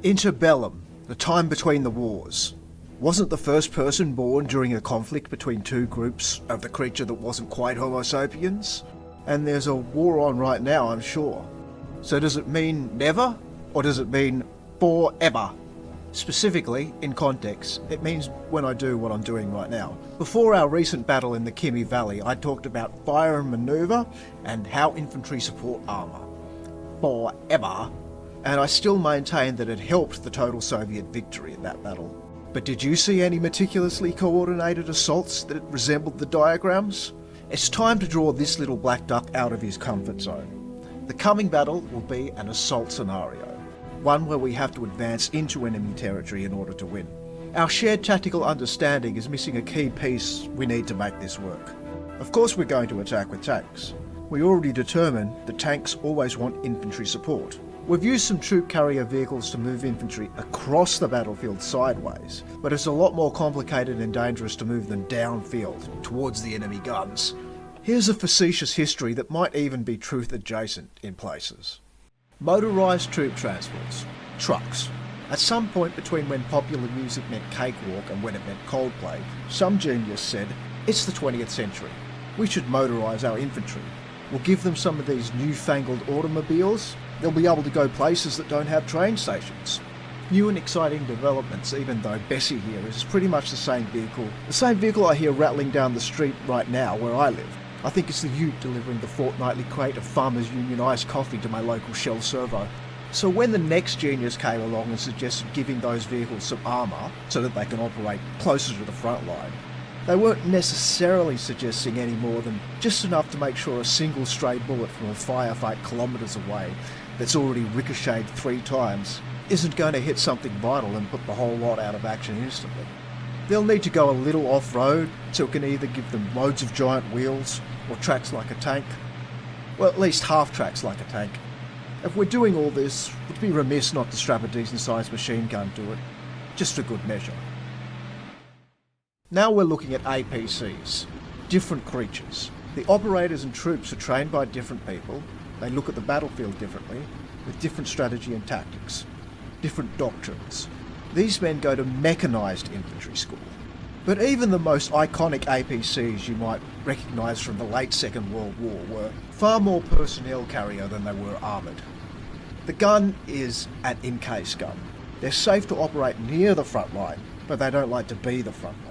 Interbellum, the time between the wars. Wasn't the first person born during a conflict between two groups of the creature that wasn't quite Homo sapiens? And there's a war on right now, I'm sure. So does it mean never, or does it mean forever? Specifically, in context, it means when I do what I'm doing right now. Before our recent battle in the Kimi Valley, I talked about fire and manoeuvre and how infantry support armour. Forever. And I still maintain that it helped the total Soviet victory in that battle. But did you see any meticulously coordinated assaults that resembled the diagrams? It's time to draw this little black duck out of his comfort zone. The coming battle will be an assault scenario, one where we have to advance into enemy territory in order to win. Our shared tactical understanding is missing a key piece we need to make this work. Of course we're going to attack with tanks. We already determined that tanks always want infantry support. We've used some troop carrier vehicles to move infantry across the battlefield sideways, but it's a lot more complicated and dangerous to move them downfield, towards the enemy guns. Here's a facetious history that might even be truth adjacent in places. Motorised troop transports. Trucks. At some point between when popular music meant cakewalk and when it meant Coldplay, some genius said, it's the 20th century. We should motorise our infantry. We'll give them some of these newfangled automobiles. They'll be able to go places that don't have train stations. New and exciting developments, even though Bessie here is pretty much the same vehicle I hear rattling down the street right now where I live. I think it's the Ute delivering the fortnightly crate of Farmers Union iced coffee to my local Shell servo. So when the next genius came along and suggested giving those vehicles some armour so that they can operate closer to the front line, they weren't necessarily suggesting any more than just enough to make sure a single stray bullet from a firefight kilometres away that's already ricocheted 3 times isn't going to hit something vital and put the whole lot out of action instantly. They'll need to go a little off-road so it can either give them loads of giant wheels or tracks like a tank. Well, at least half tracks like a tank. If we're doing all this, it'd be remiss not to strap a decent-sized machine gun to it, just for good measure. Now we're looking at APCs, different creatures. The operators and troops are trained by different people. They look at the battlefield differently, with different strategy and tactics, different doctrines. These men go to mechanized infantry school. But even the most iconic APCs you might recognise from the late Second World War were far more personnel carrier than they were armoured. The gun is an in-case gun. They're safe to operate near the front line, but they don't like to be the front line.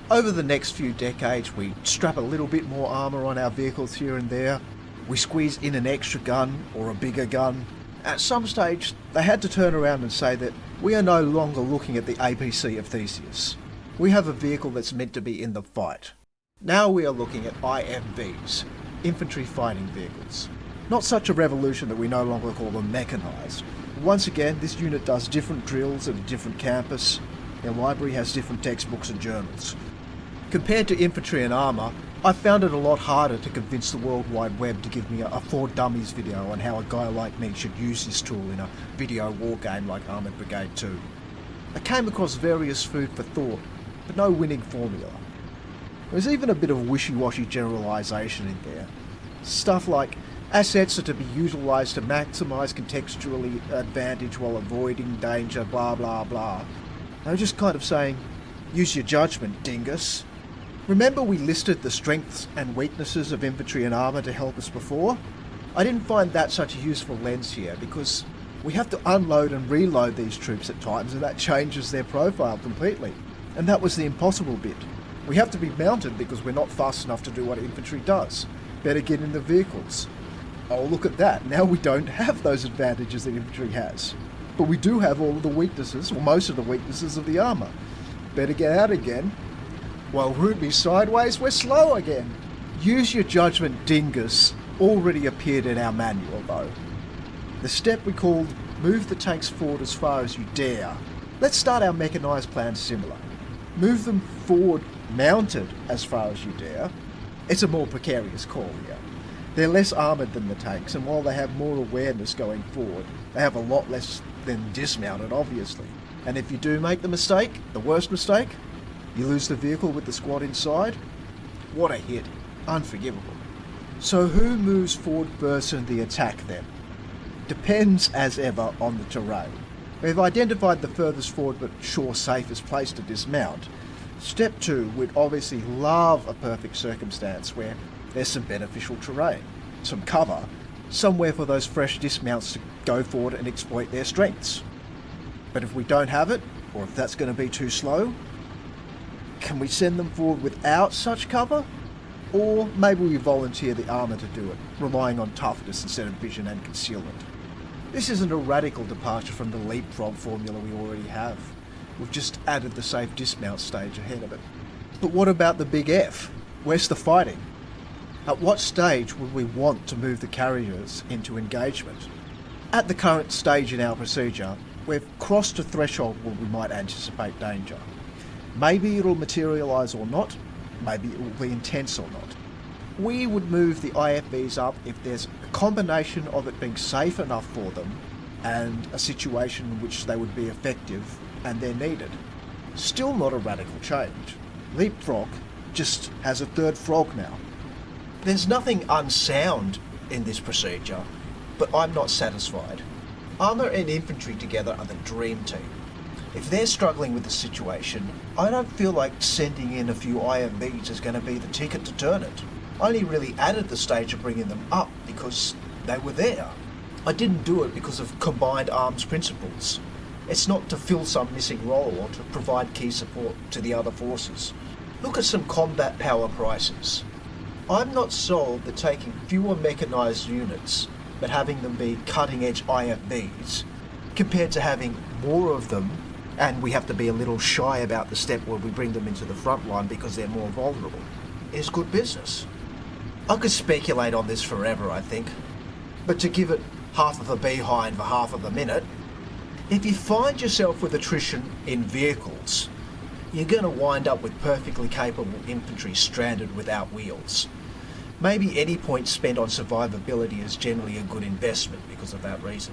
Over the next few decades, we strap a little bit more armour on our vehicles here and there. We squeeze in an extra gun or a bigger gun. At some stage, they had to turn around and say that we are no longer looking at the APC of Theseus. We have a vehicle that's meant to be in the fight. Now we are looking at IFVs, infantry fighting vehicles. Not such a revolution that we no longer call them mechanized. Once again, this unit does different drills at a different campus. Their library has different textbooks and journals. Compared to infantry and armour, I found it a lot harder to convince the World Wide Web to give me a For Dummies video on how a guy like me should use this tool in a video war game like Armoured Brigade 2. I came across various food for thought, but no winning formula. There's even a bit of wishy-washy generalisation in there. Stuff like assets are to be utilised to maximise contextually advantage while avoiding danger, blah blah blah. They were just kind of saying, use your judgment, dingus. Remember we listed the strengths and weaknesses of infantry and armour to help us before? I didn't find that such a useful lens here because we have to unload and reload these troops at times and that changes their profile completely. And that was the impossible bit. We have to be mounted because we're not fast enough to do what infantry does. Better get in the vehicles. Oh, look at that. Now we don't have those advantages that infantry has. But we do have all of the weaknesses, or most of the weaknesses of the armour. Better get out again. Well, root me sideways, we're slow again. Use your judgment, dingus, already appeared in our manual though. The step we called move the tanks forward as far as you dare. Let's start our mechanised plan similar. Move them forward mounted as far as you dare. It's a more precarious call here. They're less armoured than the tanks, and while they have more awareness going forward, they have a lot less than dismounted, obviously. And if you do make the mistake, the worst mistake, you lose the vehicle with the squad inside. What a hit. Unforgivable. So who moves forward first in the attack then? Depends, as ever, on the terrain. We've identified the furthest forward but sure safest place to dismount. Step 2, we'd obviously love a perfect circumstance where there's some beneficial terrain, some cover, somewhere for those fresh dismounts to go forward and exploit their strengths. But if we don't have it, or if that's going to be too slow, can we send them forward without such cover? Or maybe we volunteer the armour to do it, relying on toughness instead of vision and concealment. This isn't a radical departure from the leapfrog formula we already have. We've just added the safe dismount stage ahead of it. But what about the big F? Where's the fighting? At what stage would we want to move the carriers into engagement? At the current stage in our procedure, we've crossed a threshold where we might anticipate danger. Maybe it'll materialise or not, maybe it will be intense or not. We would move the IFVs up if there's a combination of it being safe enough for them and a situation in which they would be effective and they're needed. Still not a radical change. Leapfrog just has a third frog now. There's nothing unsound in this procedure, but I'm not satisfied. Armour and infantry together are the dream team. If they're struggling with the situation, I don't feel like sending in a few IFVs is going to be the ticket to turn it. I only really added the stage of bringing them up because they were there. I didn't do it because of combined arms principles. It's not to fill some missing role or to provide key support to the other forces. Look at some combat power prices. I'm not sold that taking fewer mechanized units but having them be cutting-edge IFVs compared to having more of them, and we have to be a little shy about the step where we bring them into the front line because they're more vulnerable, is good business. I could speculate on this forever, I think, but to give it half of a behind for half of a minute, if you find yourself with attrition in vehicles, you're going to wind up with perfectly capable infantry stranded without wheels. Maybe any point spent on survivability is generally a good investment because of that reason.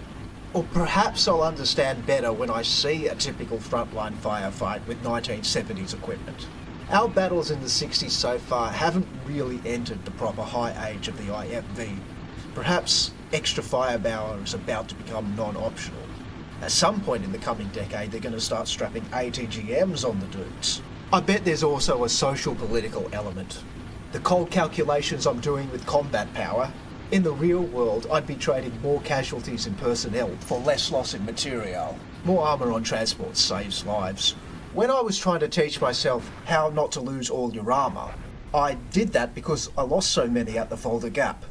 Or perhaps I'll understand better when I see a typical frontline firefight with 1970s equipment. Our battles in the 60s so far haven't really entered the proper high age of the IFV. Perhaps extra firepower is about to become non-optional. At some point in the coming decade, they're going to start strapping ATGMs on the dudes. I bet there's also a social political element. The cold calculations I'm doing with combat power, in the real world I'd be trading more casualties in personnel for less loss in material. More armour on transport saves lives. When I was trying to teach myself how not to lose all your armour, I did that because I lost so many at the Hof Gap.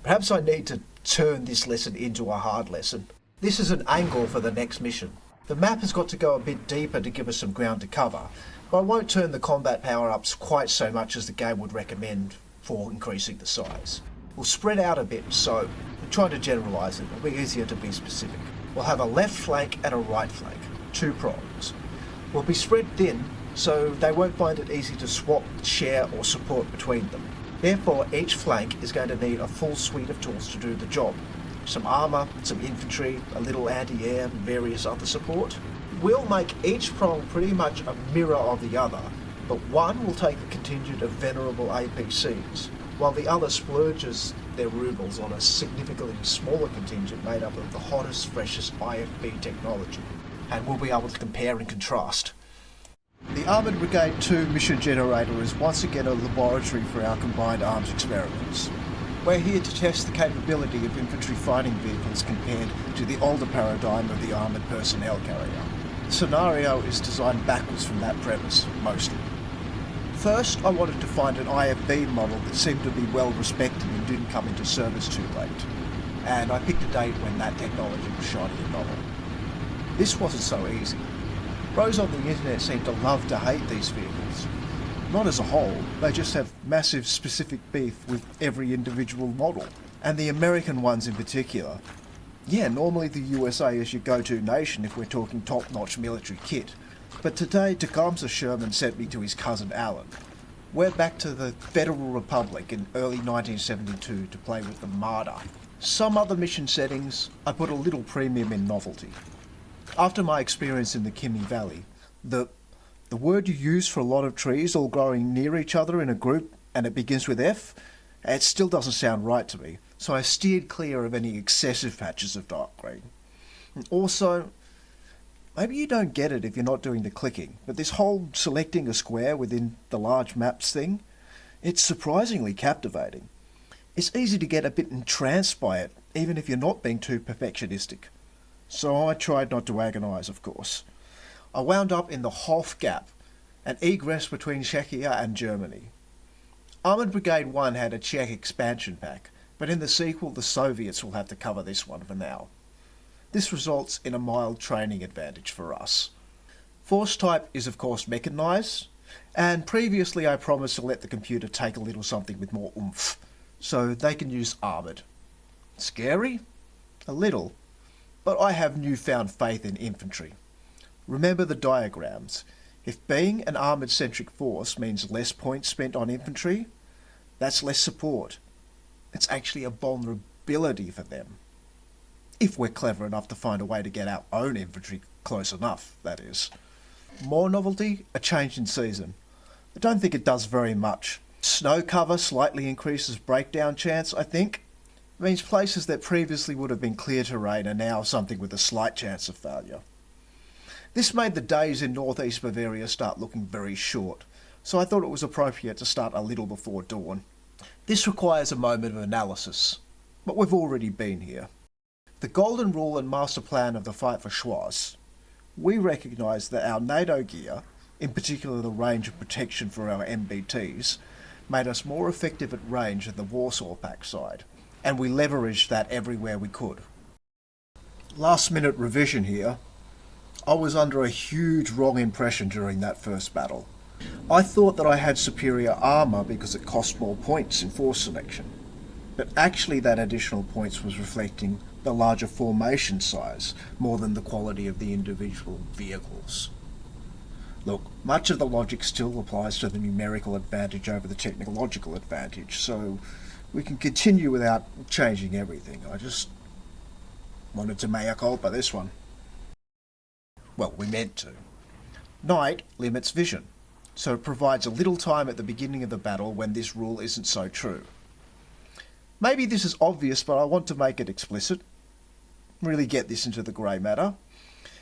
Perhaps I need to turn this lesson into a hard lesson. This is an angle for the next mission. The map has got to go a bit deeper to give us some ground to cover, but I won't turn the combat power-ups quite so much as the game would recommend for increasing the size. We'll spread out a bit, so we're trying to generalise it. It'll be easier to be specific. We'll have a left flank and a right flank, 2 prongs. We'll be spread thin, so they won't find it easy to swap, share or support between them. Therefore, each flank is going to need a full suite of tools to do the job. Some armour, some infantry, a little anti-air and various other support. We'll make each prong pretty much a mirror of the other, but one will take a contingent of venerable APCs, while the other splurges their rubles on a significantly smaller contingent made up of the hottest, freshest IFB technology, and we'll be able to compare and contrast. The Armoured Brigade 2 mission generator is once again a laboratory for our combined arms experiments. We're here to test the capability of infantry fighting vehicles compared to the older paradigm of the armoured personnel carrier. The scenario is designed backwards from that premise, mostly. First, I wanted to find an IFB model that seemed to be well respected and didn't come into service too late, and I picked a date when that technology was shiny and novel. This wasn't so easy. Bros on the internet seem to love to hate these vehicles. Not as a whole, they just have massive specific beef with every individual model. And the American ones in particular. Yeah, normally the USA is your go-to nation if we're talking top-notch military kit. But today, Tecumseh Sherman sent me to his cousin Alan. We're back to the Federal Republic in early 1972 to play with the Marder. Some other mission settings, I put a little premium in novelty. After my experience in the Kimi Valley, the word you use for a lot of trees all growing near each other in a group and it begins with F, it still doesn't sound right to me, so I steered clear of any excessive patches of dark green. And also, Maybe you don't get it if you're not doing the clicking, but this whole selecting a square within the large maps thing, it's surprisingly captivating. It's easy to get a bit entranced by it, even if you're not being too perfectionistic. So I tried not to agonise, of course. I wound up in the Hof Gap, an egress between Czechia and Germany. Armoured Brigade 1 had a Czech expansion pack, but in the sequel the Soviets will have to cover this one for now. This results in a mild training advantage for us. Force type is of course mechanized, and previously I promised to let the computer take a little something with more oomph, so they can use armoured. Scary? A little, but I have newfound faith in infantry. Remember the diagrams. If being an armoured-centric force means less points spent on infantry, that's less support. It's actually a vulnerability for them. If we're clever enough to find a way to get our own infantry close enough, that is. More novelty, a change in season. I don't think it does very much. Snow cover slightly increases breakdown chance, I think. It means places that previously would have been clear terrain are now something with a slight chance of failure. This made the days in northeast Bavaria start looking very short, so I thought it was appropriate to start a little before dawn. This requires a moment of analysis, but we've already been here. The golden rule and master plan of the fight for Schwarz. We recognise that our NATO gear, in particular the range of protection for our MBTs, made us more effective at range than the Warsaw Pact side, and we leveraged that everywhere we could. Last minute revision here. I was under a huge wrong impression during that first battle. I thought that I had superior armour because it cost more points in force selection, but actually that additional points was reflecting the larger formation size more than the quality of the individual vehicles. Look, much of the logic still applies to the numerical advantage over the technological advantage, so we can continue without changing everything. I just wanted to mea culpa this one. Well, we meant to. Night limits vision, so it provides a little time at the beginning of the battle when this rule isn't so true. Maybe this is obvious, but I want to make it explicit. Really get this into the grey matter.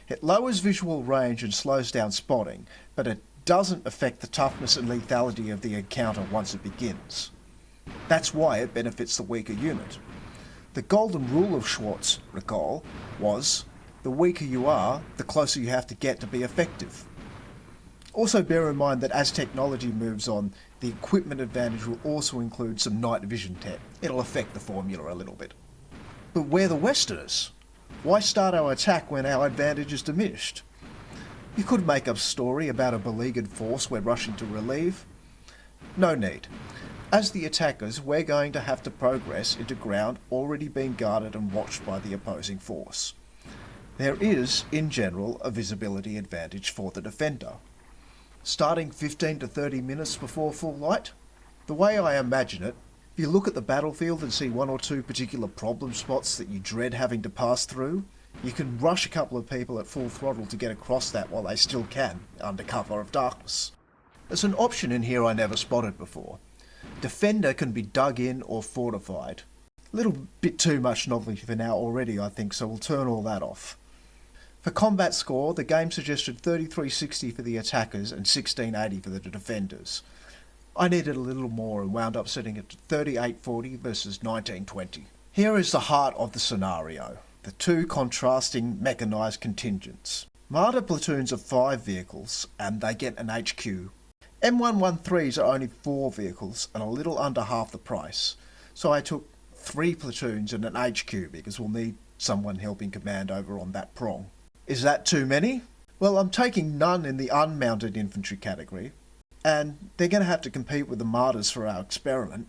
It lowers visual range and slows down spotting, but it doesn't affect the toughness and lethality of the encounter once it begins. That's why it benefits the weaker unit. The golden rule of Schwarz, recall, was the weaker you are, the closer you have to get to be effective. Also bear in mind that as technology moves on, the equipment advantage will also include some night vision tech. It'll affect the formula a little bit. But we're the Westerners. Why start our attack when our advantage is diminished? You could make up a story about a beleaguered force we're rushing to relieve. No need. As the attackers, we're going to have to progress into ground already being guarded and watched by the opposing force. There is, in general, a visibility advantage for the defender. Starting 15 to 30 minutes before full light? The way I imagine it, if you look at the battlefield and see one or two particular problem spots that you dread having to pass through, you can rush a couple of people at full throttle to get across that while they still can, under cover of darkness. There's an option in here I never spotted before. Defender can be dug in or fortified. A little bit too much novelty for now already, I think, so we'll turn all that off. For combat score, the game suggested 3360 for the attackers and 1680 for the defenders. I needed a little more and wound up setting it to 3840 versus 1920. Here is the heart of the scenario, the two contrasting mechanised contingents. Marder platoons are 5 vehicles and they get an HQ. M113s are only 4 vehicles and a little under half the price, so I took 3 platoons and an HQ because we'll need someone helping command over on that prong. Is that too many? Well, I'm taking none in the unmounted infantry category, and they're going to have to compete with the Marders for our experiment.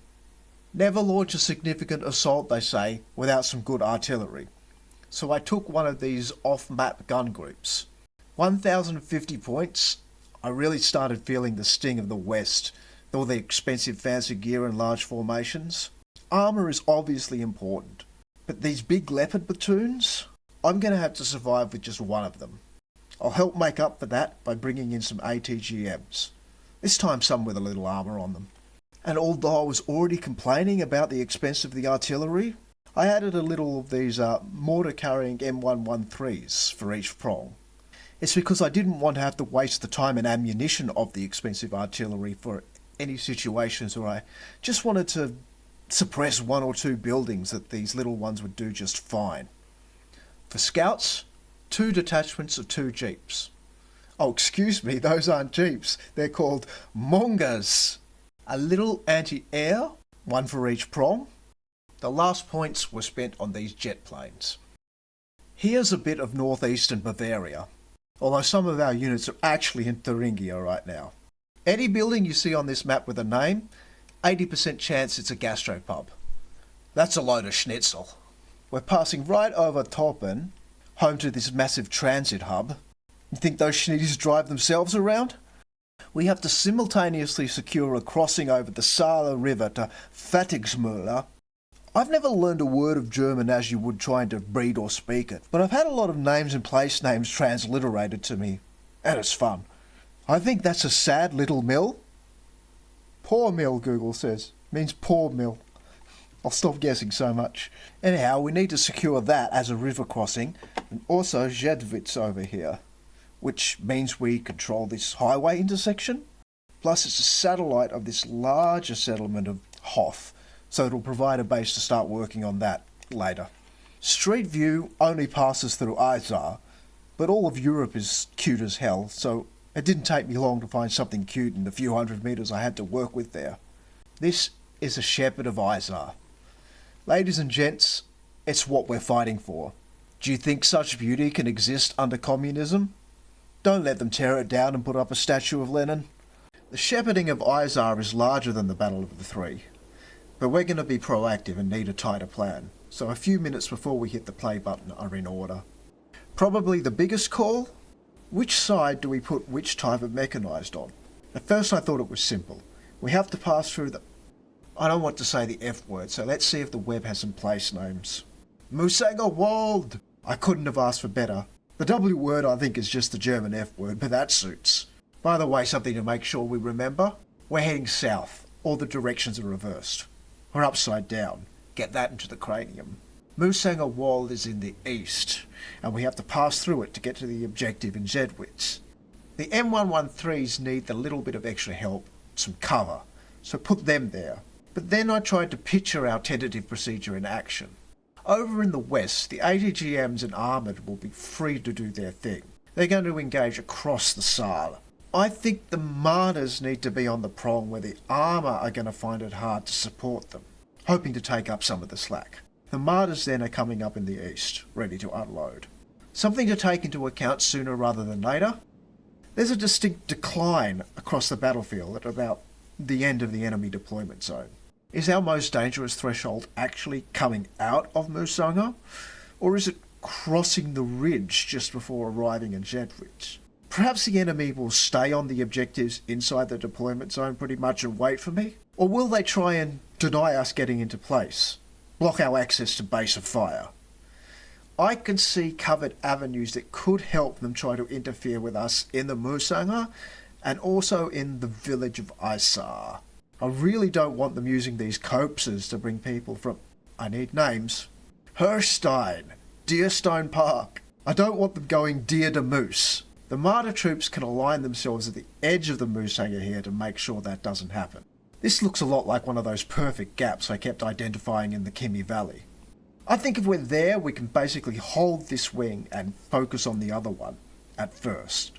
Never launch a significant assault, they say, without some good artillery. So I took one of these off-map gun groups. 1050 points. I really started feeling the sting of the West, all the expensive fancy gear and large formations. Armour is obviously important, but these big leopard platoons? I'm going to have to survive with just one of them. I'll help make up for that by bringing in some ATGMs. This time some with a little armour on them. And although I was already complaining about the expense of the artillery, I added a little of these mortar-carrying M113s for each prong. It's because I didn't want to have to waste the time and ammunition of the expensive artillery for any situations where I just wanted to suppress one or two buildings that these little ones would do just fine. For scouts, 2 detachments of 2 jeeps. Oh, excuse me, those aren't jeeps. They're called mongas. A little anti-air, 1 for each prong. The last points were spent on these jet planes. Here's a bit of northeastern Bavaria, although some of our units are actually in Thuringia right now. Any building you see on this map with a name, 80% chance it's a gastropub. That's a load of schnitzel. We're passing right over Toppen, home to this massive transit hub. You think those schnitties drive themselves around? We have to simultaneously secure a crossing over the Saale River to Fattigsmüller. I've never learned a word of German as you would trying to read or speak it, but I've had a lot of names and place names transliterated to me, and it's fun. I think that's a sad little mill. Poor mill, Google says. Means poor mill. I'll stop guessing so much. Anyhow, we need to secure that as a river crossing, and also Jedwitz over here, which means we control this highway intersection. Plus it's a satellite of this larger settlement of Hof, so it'll provide a base to start working on that later. Street view only passes through Isaar, but all of Europe is cute as hell, so it didn't take me long to find something cute in the few hundred metres I had to work with there. This is a shepherd of Isaar. Ladies and gents, it's what we're fighting for. Do you think such beauty can exist under communism? Don't let them tear it down and put up a statue of Lenin. The shepherding of Isaar is larger than the Battle of the Three, but we're going to be proactive and need a tighter plan, so a few minutes before we hit the play button are in order. Probably the biggest call? Which side do we put which type of mechanized on? At first I thought it was simple. We have to pass through the... I don't want to say the F word, so let's see if the web has some place names. Musanger Wald! I couldn't have asked for better. The W word I think is just the German F word, but that suits. By the way, something to make sure we remember. We're heading south. All the directions are reversed. We're upside down. Get that into the cranium. Musanger Wald is in the east, and we have to pass through it to get to the objective in Jedwitz. The M113s need a little bit of extra help, some cover, so put them there. But then I tried to picture our tentative procedure in action. Over in the west, the ATGMs and armoured will be free to do their thing. They're going to engage across the Saale. I think the Marders need to be on the prong where the armour are going to find it hard to support them, hoping to take up some of the slack. The Marders then are coming up in the east, ready to unload. Something to take into account sooner rather than later. There's a distinct decline across the battlefield at about the end of the enemy deployment zone. Is our most dangerous threshold actually coming out of Musanger, or is it crossing the ridge just before arriving in Jedwitz? Perhaps the enemy will stay on the objectives inside the deployment zone pretty much and wait for me? Or will they try and deny us getting into place? Block our access to base of fire? I can see covered avenues that could help them try to interfere with us in the Musanger and also in the village of Isaar. I really don't want them using these copses to bring people from... I need names. Herstein, Deerstone Park. I don't want them going Deer to Moose. The Marder troops can align themselves at the edge of the Musanger here to make sure that doesn't happen. This looks a lot like one of those perfect gaps I kept identifying in the Kimi Valley. I think if we're there, we can basically hold this wing and focus on the other one at first.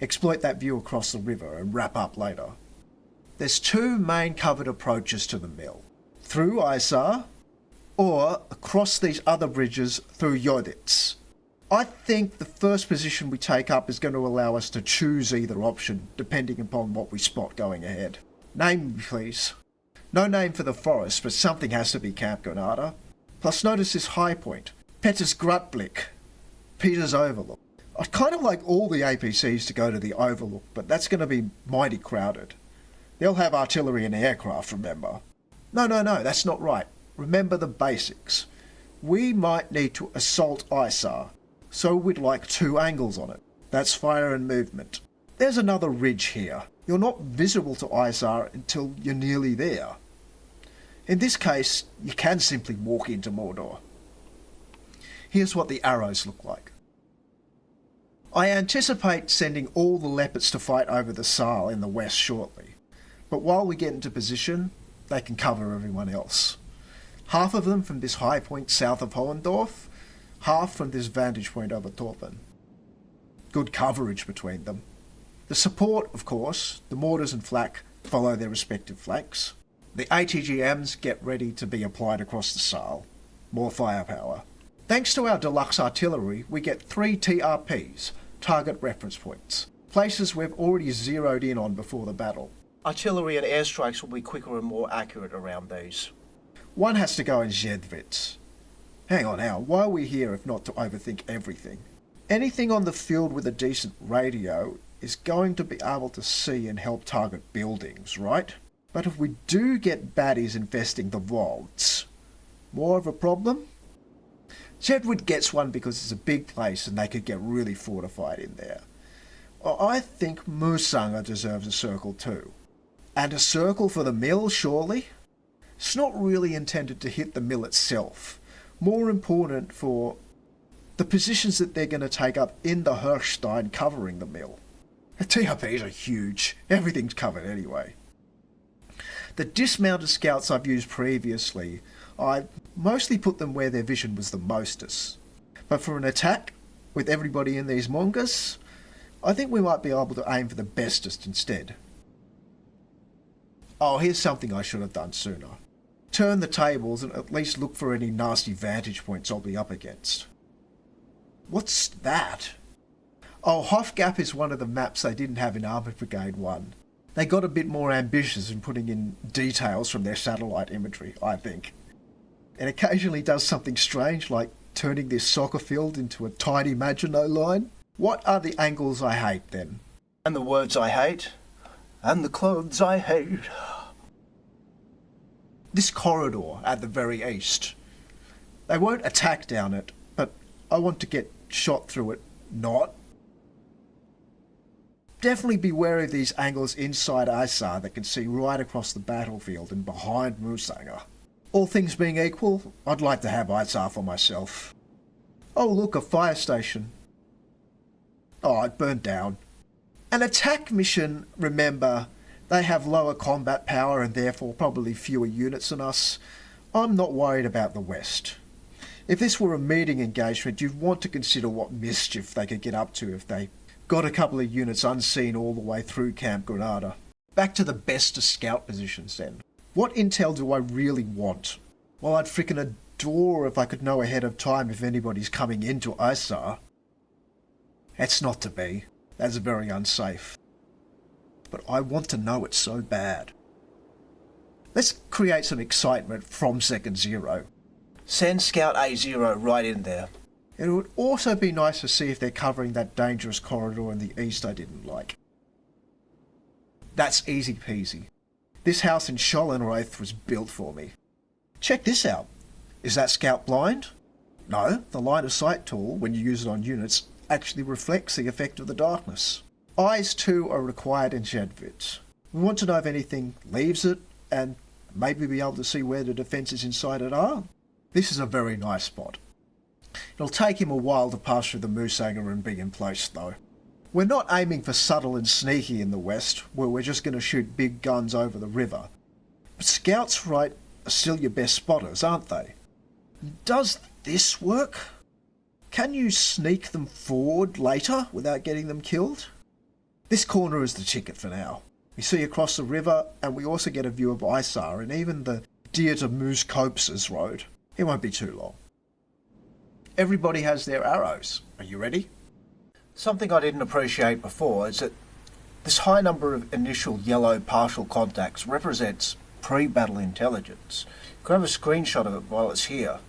Exploit that view across the river and wrap up later. There's 2 main covered approaches to the mill. Through Isaar, or across these other bridges through Joditz. I think the first position we take up is going to allow us to choose either option, depending upon what we spot going ahead. Name me, please. No name for the forest, but something has to be Camp Granada. Plus notice this high point, Peters Grutblick, Peter's Overlook. I'd kind of like all the APCs to go to the Overlook, but that's going to be mighty crowded. They'll have artillery and aircraft, remember. No, that's not right. Remember the basics. We might need to assault Isaar, so we'd like 2 angles on it. That's fire and movement. There's another ridge here. You're not visible to Isaar until you're nearly there. In this case, you can simply walk into Mordor. Here's what the arrows look like. I anticipate sending all the leopards to fight over the Saal in the west shortly, but while we get into position, they can cover everyone else. Half of them from this high point south of Hohendorf, half from this vantage point over Torpen. Good coverage between them. The support, of course, the mortars and flak follow their respective flanks. The ATGMs get ready to be applied across the Saal. More firepower. Thanks to our deluxe artillery, we get 3 TRPs, target reference points, places we've already zeroed in on before the battle. Artillery and airstrikes will be quicker and more accurate around these. One has to go in Zedwitz. Hang on now, why are we here if not to overthink everything? Anything on the field with a decent radio is going to be able to see and help target buildings, right? But if we do get baddies infesting the vaults, more of a problem? Jedward gets one because it's a big place and they could get really fortified in there. I think Moosanger deserves a circle too. And a circle for the mill, surely? It's not really intended to hit the mill itself. More important for the positions that they're going to take up in the Hirschstein covering the mill. The TRPs are huge. Everything's covered anyway. The dismounted scouts I've used previously, I mostly put them where their vision was the mostest. But for an attack, with everybody in these mongas, I think we might be able to aim for the bestest instead. Oh, here's something I should have done sooner. Turn the tables and at least look for any nasty vantage points I'll be up against. What's that? Oh, Hof Gap is one of the maps they didn't have in Armoured Brigade 1. They got a bit more ambitious in putting in details from their satellite imagery, I think. It occasionally does something strange, like turning this soccer field into a tiny Maginot Line. What are the angles I hate, then? And the words I hate? And the clothes I hate? This corridor at the very east. They won't attack down it, but I want to get shot through it, not. Definitely be wary of these angles inside Isaar that can see right across the battlefield and behind Moosanger. All things being equal, I'd like to have Isaar for myself. Oh look, a fire station. Oh, it burnt down. An attack mission, remember, they have lower combat power and therefore probably fewer units than us. I'm not worried about the West. If this were a meeting engagement, you'd want to consider what mischief they could get up to if they got a couple of units unseen all the way through Camp Granada. Back to the best of scout positions then. What intel do I really want? Well, I'd frickin' adore if I could know ahead of time if anybody's coming into Isaar. That's not to be. That's very unsafe. But I want to know it so bad. Let's create some excitement from second zero. Send Scout A0 right in there. It would also be nice to see if they're covering that dangerous corridor in the east I didn't like. That's easy peasy. This house in Schollenreith was built for me. Check this out. Is that scout blind? No, the line of sight tool, when you use it on units, actually reflects the effect of the darkness. Eyes too are required in Jedwitz. We want to know if anything leaves it, and maybe be able to see where the defences inside it are. This is a very nice spot. It'll take him a while to pass through the Moosanger and be in place though. We're not aiming for subtle and sneaky in the west, where we're just going to shoot big guns over the river. But scouts right are still your best spotters, aren't they? Does this work? Can you sneak them forward later without getting them killed? This corner is the ticket for now. We see across the river and we also get a view of Isaar and even the Deer to Moose Copses road. It won't be too long. Everybody has their arrows. Are you ready? Something I didn't appreciate before is that this high number of initial yellow partial contacts represents pre-battle intelligence. You can have a screenshot of it while it's here.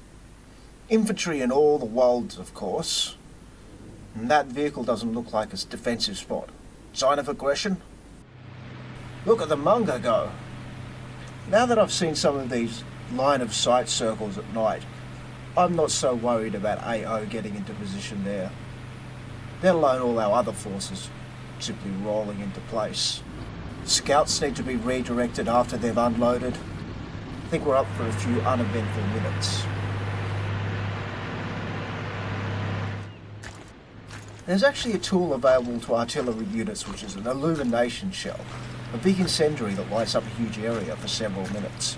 Infantry in all the worlds, of course. And that vehicle doesn't look like a defensive spot. Sign of aggression? Look at the Munga go. Now that I've seen some of these line of sight circles at night, I'm not so worried about AO getting into position there, let alone all our other forces simply rolling into place. Scouts need to be redirected after they've unloaded. I think we're up for a few uneventful minutes. There's actually a tool available to artillery units which is an illumination shell, a big incendiary that lights up a huge area for several minutes.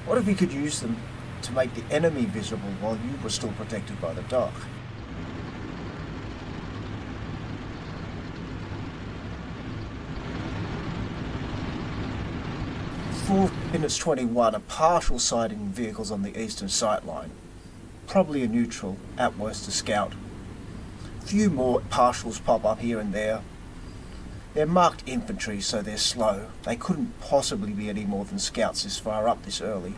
What if we could use them to make the enemy visible while you were still protected by the dark? Minutes 21, a partial sighting vehicles on the eastern sight line. Probably a neutral, at worst a scout. Few more partials pop up here and there. They're marked infantry, so they're slow. They couldn't possibly be any more than scouts this far up this early.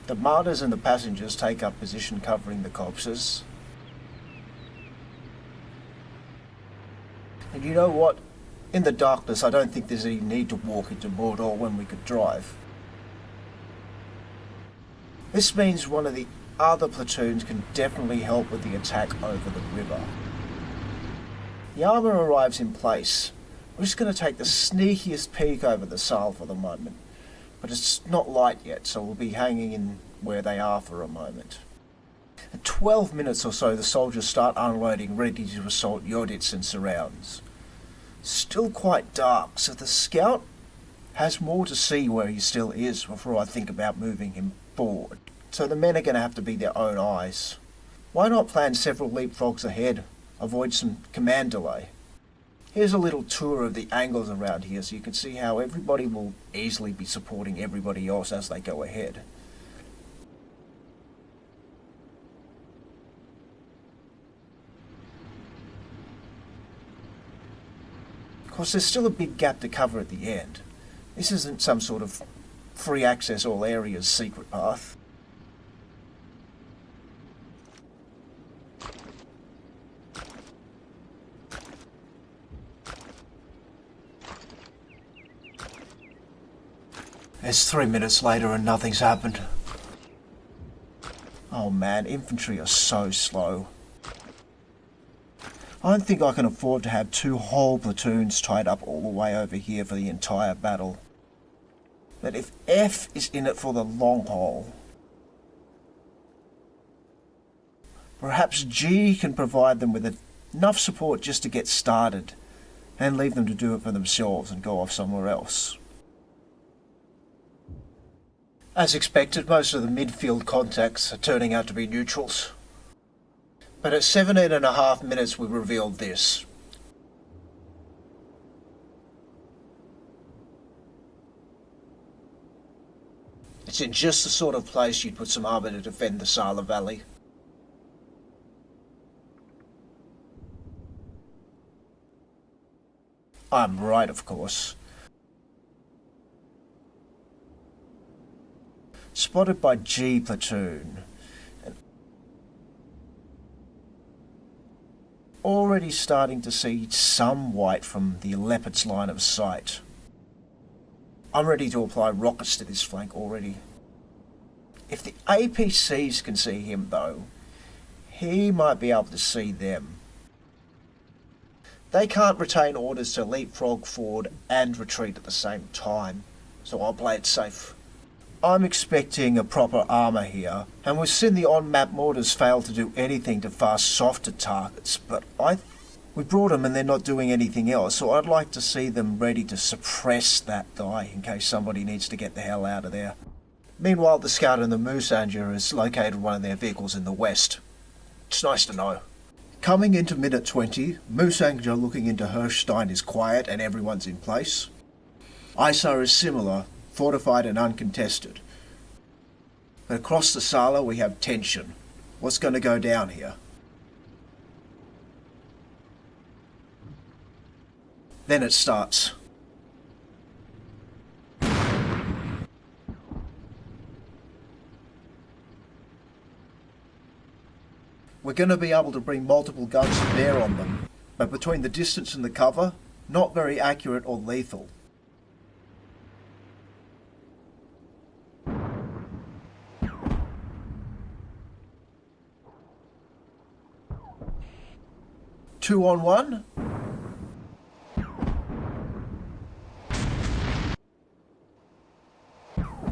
The Marders and the passengers take up position covering the copses. And you know what? In the darkness, I don't think there's any need to walk into Marder when we could drive. This means one of the other platoons can definitely help with the attack over the river. The armour arrives in place. We're just going to take the sneakiest peek over the Saal for the moment. But it's not light yet, so we'll be hanging in where they are for a moment. At 12 minutes or so, the soldiers start unloading, ready to assault Yodits and surrounds. Still quite dark, so the scout has more to see where he still is before I think about moving him forward. So the men are going to have to be their own eyes. Why not plan several leapfrogs ahead, avoid some command delay? Here's a little tour of the angles around here so you can see how everybody will easily be supporting everybody else as they go ahead. Of course, there's still a big gap to cover at the end. This isn't some sort of free access all areas secret path. It's 3 minutes later and nothing's happened. Oh man, infantry are so slow. I don't think I can afford to have 2 whole platoons tied up all the way over here for the entire battle. But if F is in it for the long haul, perhaps G can provide them with enough support just to get started and leave them to do it for themselves and go off somewhere else. As expected, most of the midfield contacts are turning out to be neutrals. But at 17.5 minutes we revealed this. It's in just the sort of place you'd put some armour to defend the Sala Valley. I'm right, of course. Spotted by G platoon. Already starting to see some white from the Leopard's line of sight. I'm ready to apply rockets to this flank already. If the APCs can see him though, he might be able to see them. They can't retain orders to leapfrog forward and retreat at the same time, so I'll play it safe. I'm expecting a proper armour here, and we've seen the on-map mortars fail to do anything to fast softer targets, but we brought them and they're not doing anything else, so I'd like to see them ready to suppress that guy in case somebody needs to get the hell out of there. Meanwhile, the scout and the Moosanger has located one of their vehicles in the west. It's nice to know. Coming into minute 20, Moosanger looking into Hirschstein is quiet and everyone's in place. Isaar is similar, fortified and uncontested. But across the Sala we have tension. What's going to go down here? Then it starts. We're going to be able to bring multiple guns to bear on them, but between the distance and the cover, not very accurate or lethal. Two on one.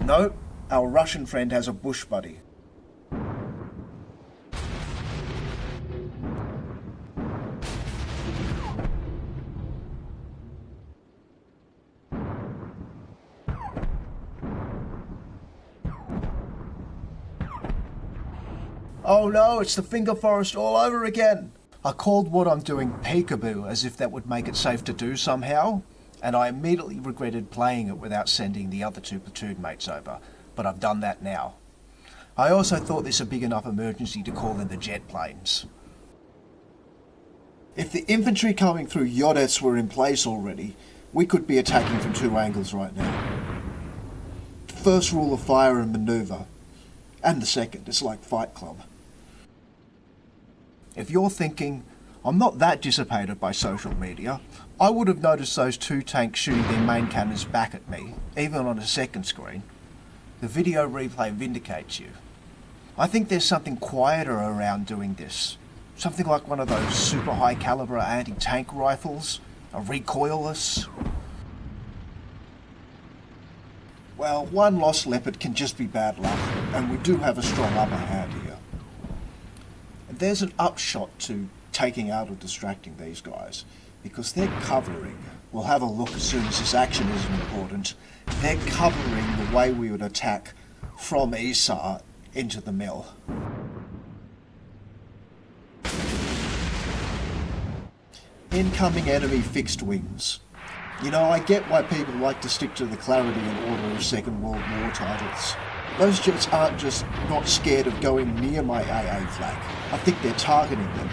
No, our Russian friend has a bush buddy. Oh no, it's the finger forest all over again. I called what I'm doing peekaboo as if that would make it safe to do somehow, and I immediately regretted playing it without sending the other 2 platoon mates over, but I've done that now. I also thought this a big enough emergency to call in the jet planes. If the infantry coming through Yodets were in place already, we could be attacking from 2 angles right now. The first rule of fire and manoeuvre, and the second, it's like Fight Club. If you're thinking, I'm not that dissipated by social media, I would have noticed those 2 tanks shooting their main cannons back at me, even on a second screen. The video replay vindicates you. I think there's something quieter around doing this. Something like one of those super high caliber anti-tank rifles, a recoilless. Well, 1 lost Leopard can just be bad luck, and we do have a strong upper hand here. And there's an upshot to taking out or distracting these guys, because they're covering. We'll have a look as soon as this action isn't important. They're covering the way we would attack from Isaar into the mill. Incoming enemy fixed wings. You know, I get why people like to stick to the clarity and order of Second World War titles. Those jets aren't just not scared of going near my AA flag. I think they're targeting them.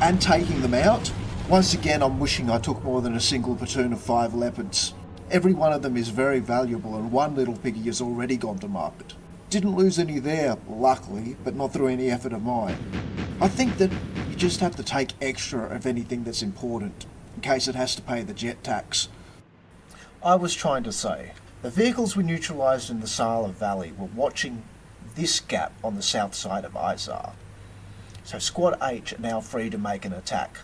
And taking them out? Once again, I'm wishing I took more than a single platoon of 5 Leopards. Every one of them is very valuable, and 1 little piggy has already gone to market. Didn't lose any there, luckily, but not through any effort of mine. I think that you just have to take extra of anything that's important, in case it has to pay the jet tax. I was trying to say, the vehicles we neutralised in the Sala Valley were watching this gap on the south side of Isaar. So Squad H are now free to make an attack.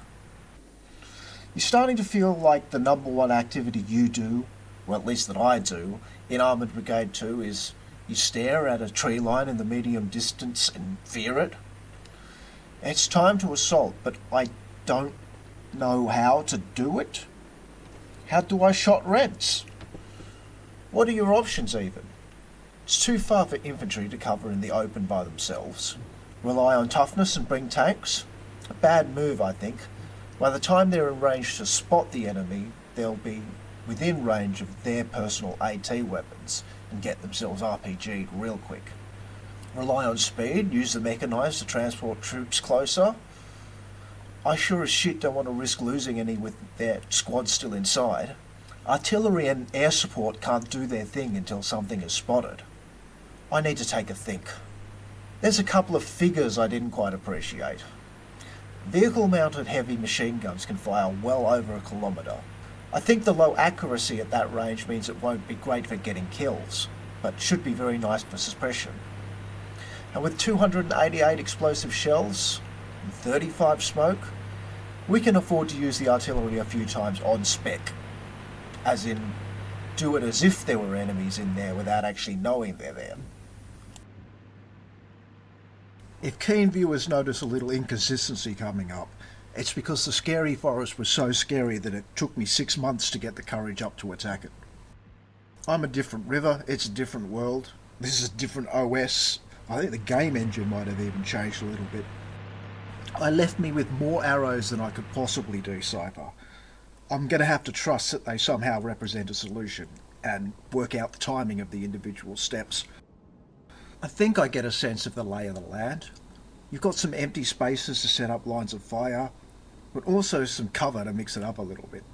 You're starting to feel like the number 1 activity you do, or at least that I do, in Armoured Brigade 2 is you stare at a tree line in the medium distance and fear it. It's time to assault, but I don't know how to do it. How do I shot rents? What are your options even? It's too far for infantry to cover in the open by themselves. Rely on toughness and bring tanks? A bad move, I think. By the time they're in range to spot the enemy, they'll be within range of their personal AT weapons and get themselves RPG'd real quick. Rely on speed, use the mechanized to transport troops closer. I sure as shit don't want to risk losing any with their squad still inside. Artillery and air support can't do their thing until something is spotted. I need to take a think. There's a couple of figures I didn't quite appreciate. Vehicle-mounted heavy machine guns can fire well over a kilometre. I think the low accuracy at that range means it won't be great for getting kills, but should be very nice for suppression. And with 288 explosive shells and 35 smoke, we can afford to use the artillery a few times on spec. As in, do it as if there were enemies in there without actually knowing they're there. If keen viewers notice a little inconsistency coming up, it's because the scary forest was so scary that it took me 6 months to get the courage up to attack it. I'm a different river, it's a different world, this is a different OS. I think the game engine might have even changed a little bit. I left me with more arrows than I could possibly do, Cypher. I'm going to have to trust that they somehow represent a solution, and work out the timing of the individual steps. I think I get a sense of the lay of the land. You've got some empty spaces to set up lines of fire, but also some cover to mix it up a little bit.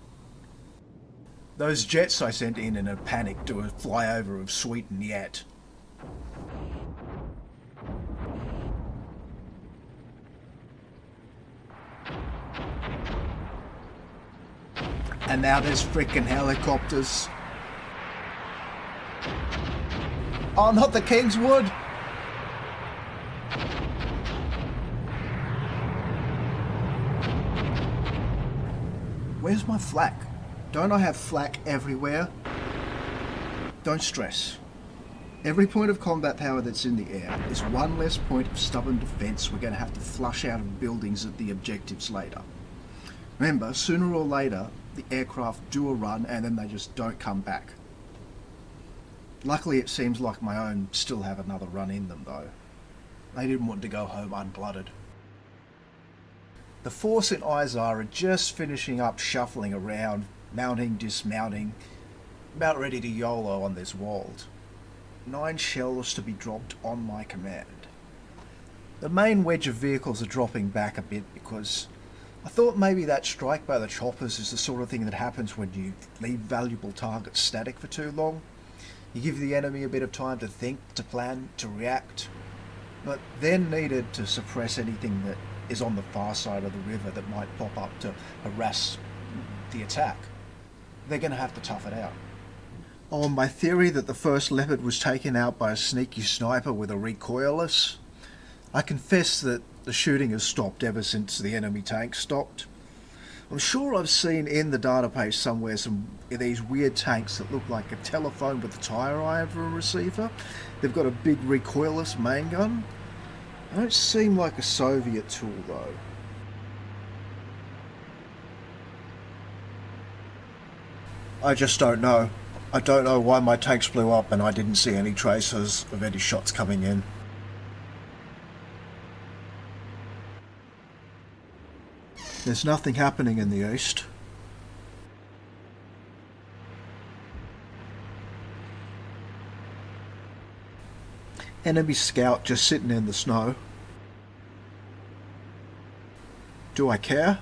Those jets I sent in a panic do a flyover of Sweden yet. And now there's frickin' helicopters. Oh, not the Kingswood! Where's my flak? Don't I have flak everywhere? Don't stress. Every point of combat power that's in the air is one less point of stubborn defence we're going to have to flush out of buildings at the objectives later. Remember, sooner or later, the aircraft do a run and then they just don't come back. Luckily it seems like my own still have another run in them though. They didn't want to go home unblooded. The force in Isaar are just finishing up shuffling around, mounting, dismounting, about ready to YOLO on this world. 9 shells to be dropped on my command. The main wedge of vehicles are dropping back a bit because I thought maybe that strike by the choppers is the sort of thing that happens when you leave valuable targets static for too long. You give the enemy a bit of time to think, to plan, to react, but then needed to suppress anything that is on the far side of the river that might pop up to harass the attack. They're going to have to tough it out. Oh, my theory that the first leopard was taken out by a sneaky sniper with a recoilless, I confess that the shooting has stopped ever since the enemy tank stopped. I'm sure I've seen in the database somewhere some of these weird tanks that look like a telephone with a tyre iron for a receiver. They've got a big recoilless main gun. They don't seem like a Soviet tool though. I just don't know. I don't know why my tanks blew up and I didn't see any traces of any shots coming in. There's nothing happening in the east. Enemy scout just sitting in the snow. Do I care?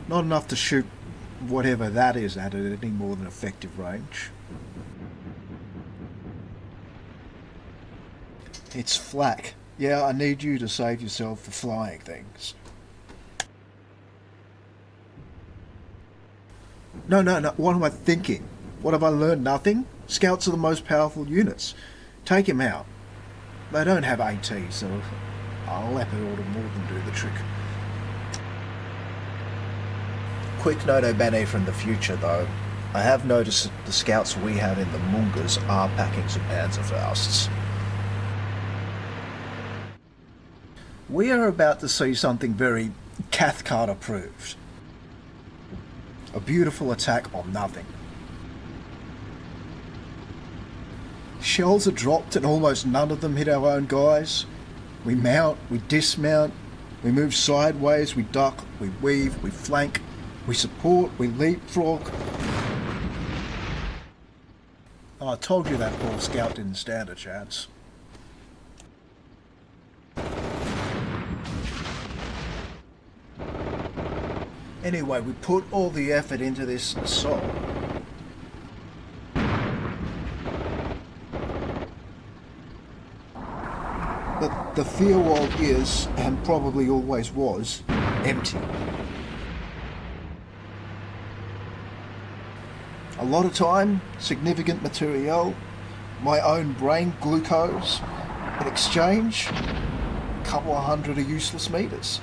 Not enough to shoot whatever that is at any more than effective range. It's flak. Yeah, I need you to save yourself for flying things. No, what am I thinking? What have I learned? Nothing? Scouts are the most powerful units. Take him out. They don't have AT, so a leopard ought to more than do the trick. Quick noto bene from the future though. I have noticed that the scouts we have in the Mungas are packing some Panzerfausts. We are about to see something very Cathcart approved. A beautiful attack on nothing. Shells are dropped and almost none of them hit our own guys. We mount, we dismount, we move sideways, we duck, we weave, we flank, we support, we leapfrog. Oh, I told you that poor scout didn't stand a chance. Anyway, we put all the effort into this assault. But the field is, and probably always was, empty. A lot of time, significant material, my own brain glucose, in exchange, a couple of hundred of useless meters.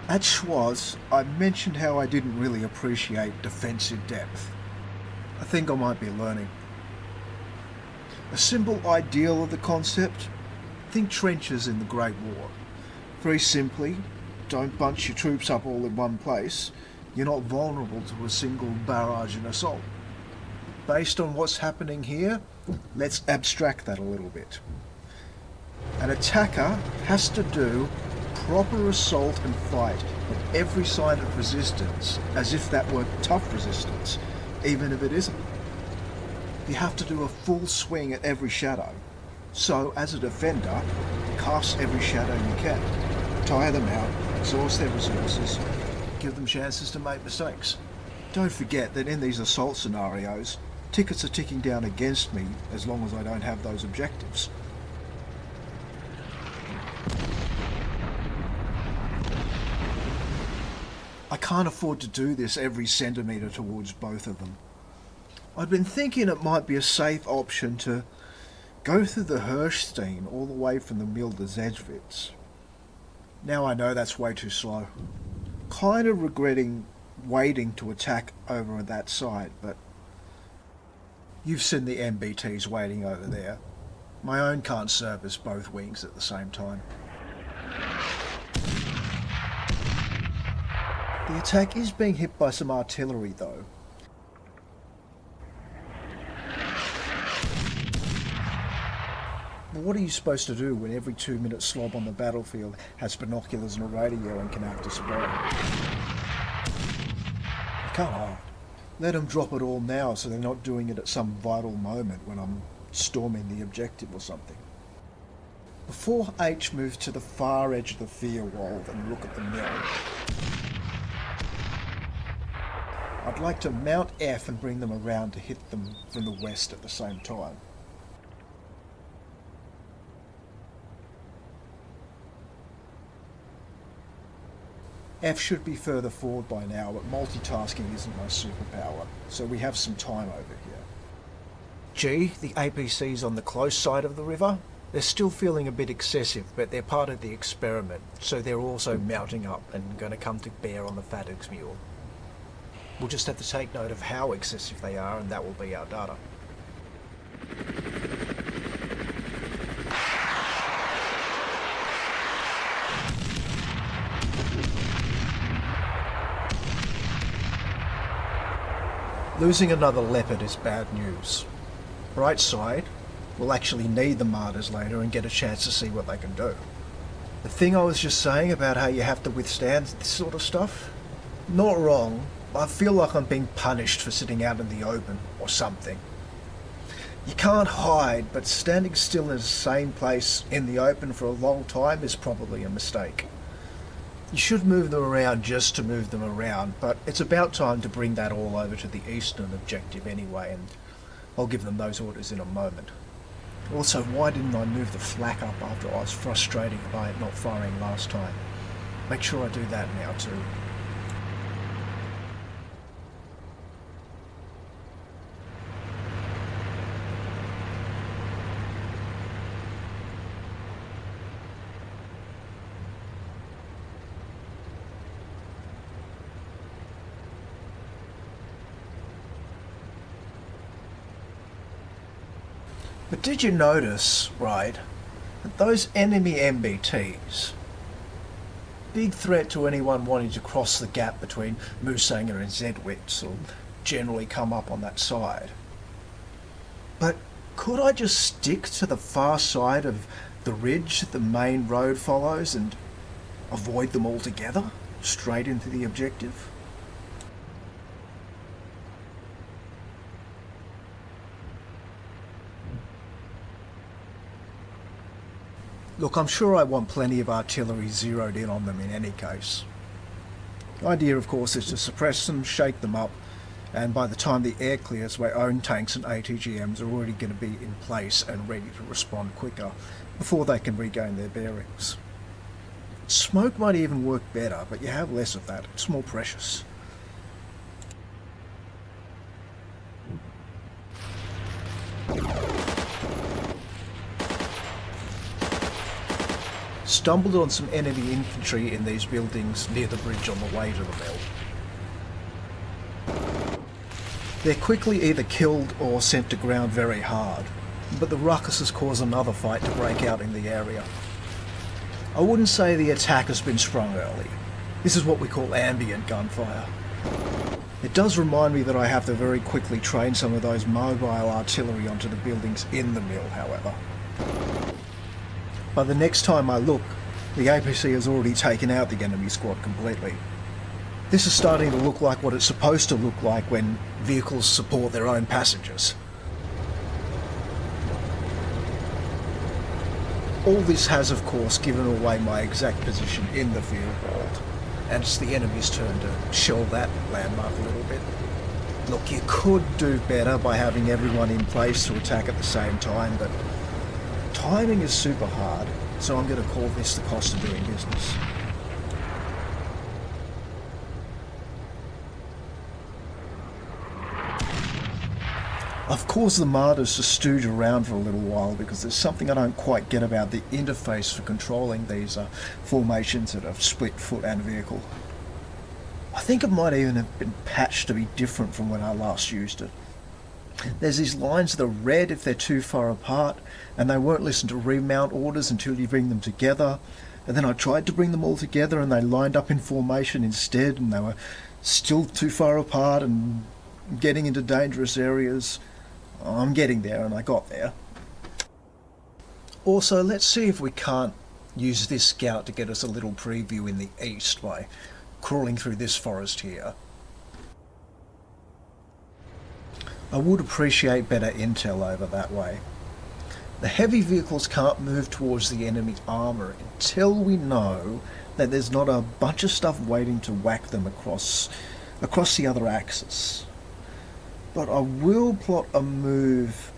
At Schwaz, I mentioned how I didn't really appreciate defensive depth. I think I might be learning. A simple ideal of the concept, think trenches in the Great War. Very simply, don't bunch your troops up all in one place. You're not vulnerable to a single barrage and assault. Based on what's happening here, let's abstract that a little bit. An attacker has to do proper assault and fight at every sign of resistance as if that were tough resistance, even if it isn't. You have to do a full swing at every shadow. So, as a defender, cast every shadow you can. Tire them out, exhaust their resources, give them chances to make mistakes. Don't forget that in these assault scenarios, tickets are ticking down against me as long as I don't have those objectives. I can't afford to do this every centimetre towards both of them. I'd been thinking it might be a safe option to go through the Hirschstein all the way from the mill to Zedgwitz. Now I know that's way too slow. Kind of regretting waiting to attack over on that side, but you've seen the MBTs waiting over there. My own can't service both wings at the same time. The attack is being hit by some artillery though. But what are you supposed to do when every 2-minute slob on the battlefield has binoculars and a radio and can act as spy? I can't hide. Let them drop it all now so they're not doing it at some vital moment when I'm storming the objective or something. Before H moves to the far edge of the field wall and look at the mill, I'd like to mount F and bring them around to hit them from the west at the same time. F should be further forward by now, but multitasking isn't my superpower, so we have some time over here. G, the APC's on the close side of the river. They're still feeling a bit excessive, but they're part of the experiment, so they're also mounting up and going to come to bear on the Farder's mule. We'll just have to take note of how excessive they are, and that will be our data. Losing another leopard is bad news. Bright side, we'll actually need the Marders later and get a chance to see what they can do. The thing I was just saying about how you have to withstand this sort of stuff? Not wrong. I feel like I'm being punished for sitting out in the open or something. You can't hide, but standing still in the same place in the open for a long time is probably a mistake. You should move them around just to move them around, but it's about time to bring that all over to the eastern objective anyway, and I'll give them those orders in a moment. Also, why didn't I move the flak up after I was frustrated by it not firing last time? Make sure I do that now too. But did you notice, right, that those enemy MBTs, big threat to anyone wanting to cross the gap between Moosanger and Zedwitz, will generally come up on that side. But could I just stick to the far side of the ridge the main road follows and avoid them altogether, straight into the objective? Look, I'm sure I want plenty of artillery zeroed in on them in any case. The idea, of course, is to suppress them, shake them up, and by the time the air clears, my own tanks and ATGMs are already going to be in place and ready to respond quicker before they can regain their bearings. Smoke might even work better, but you have less of that. It's more precious. Stumbled on some enemy infantry in these buildings near the bridge on the way to the mill. They're quickly either killed or sent to ground very hard, but the ruckuses cause another fight to break out in the area. I wouldn't say the attack has been sprung early. This is what we call ambient gunfire. It does remind me that I have to very quickly train some of those mobile artillery onto the buildings in the mill, however. By the next time I look, the APC has already taken out the enemy squad completely. This is starting to look like what it's supposed to look like when vehicles support their own passengers. All this has, of course, given away my exact position in the field world, and it's the enemy's turn to shell that landmark a little bit. Look, you could do better by having everyone in place to attack at the same time, but timing is super hard, so I'm going to call this the cost of doing business. I've caused the Marders to stooge around for a little while because there's something I don't quite get about the interface for controlling these formations that are split foot and vehicle. I think it might even have been patched to be different from when I last used it. There's these lines that are red if they're too far apart, and they won't listen to remount orders until you bring them together. And then I tried to bring them all together and they lined up in formation instead, and they were still too far apart and getting into dangerous areas. I'm getting there, and I got there. Also, let's see if we can't use this scout to get us a little preview in the east by crawling through this forest here. I would appreciate better intel over that way. The heavy vehicles can't move towards the enemy armour until we know that there's not a bunch of stuff waiting to whack them across the other axis. But I will plot a move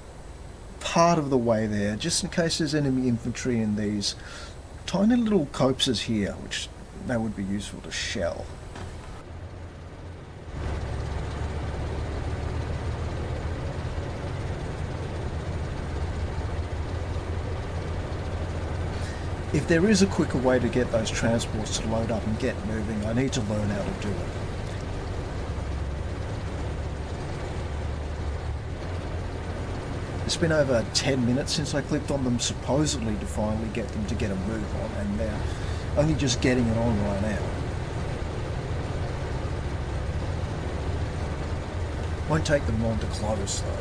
part of the way there, just in case there's enemy infantry in these tiny little copses here, which that would be useful to shell. If there is a quicker way to get those transports to load up and get moving, I need to learn how to do it. It's been over 10 minutes since I clicked on them, supposedly to finally get them to get a move on, and they're only just getting it on right now. Won't take them long to close though.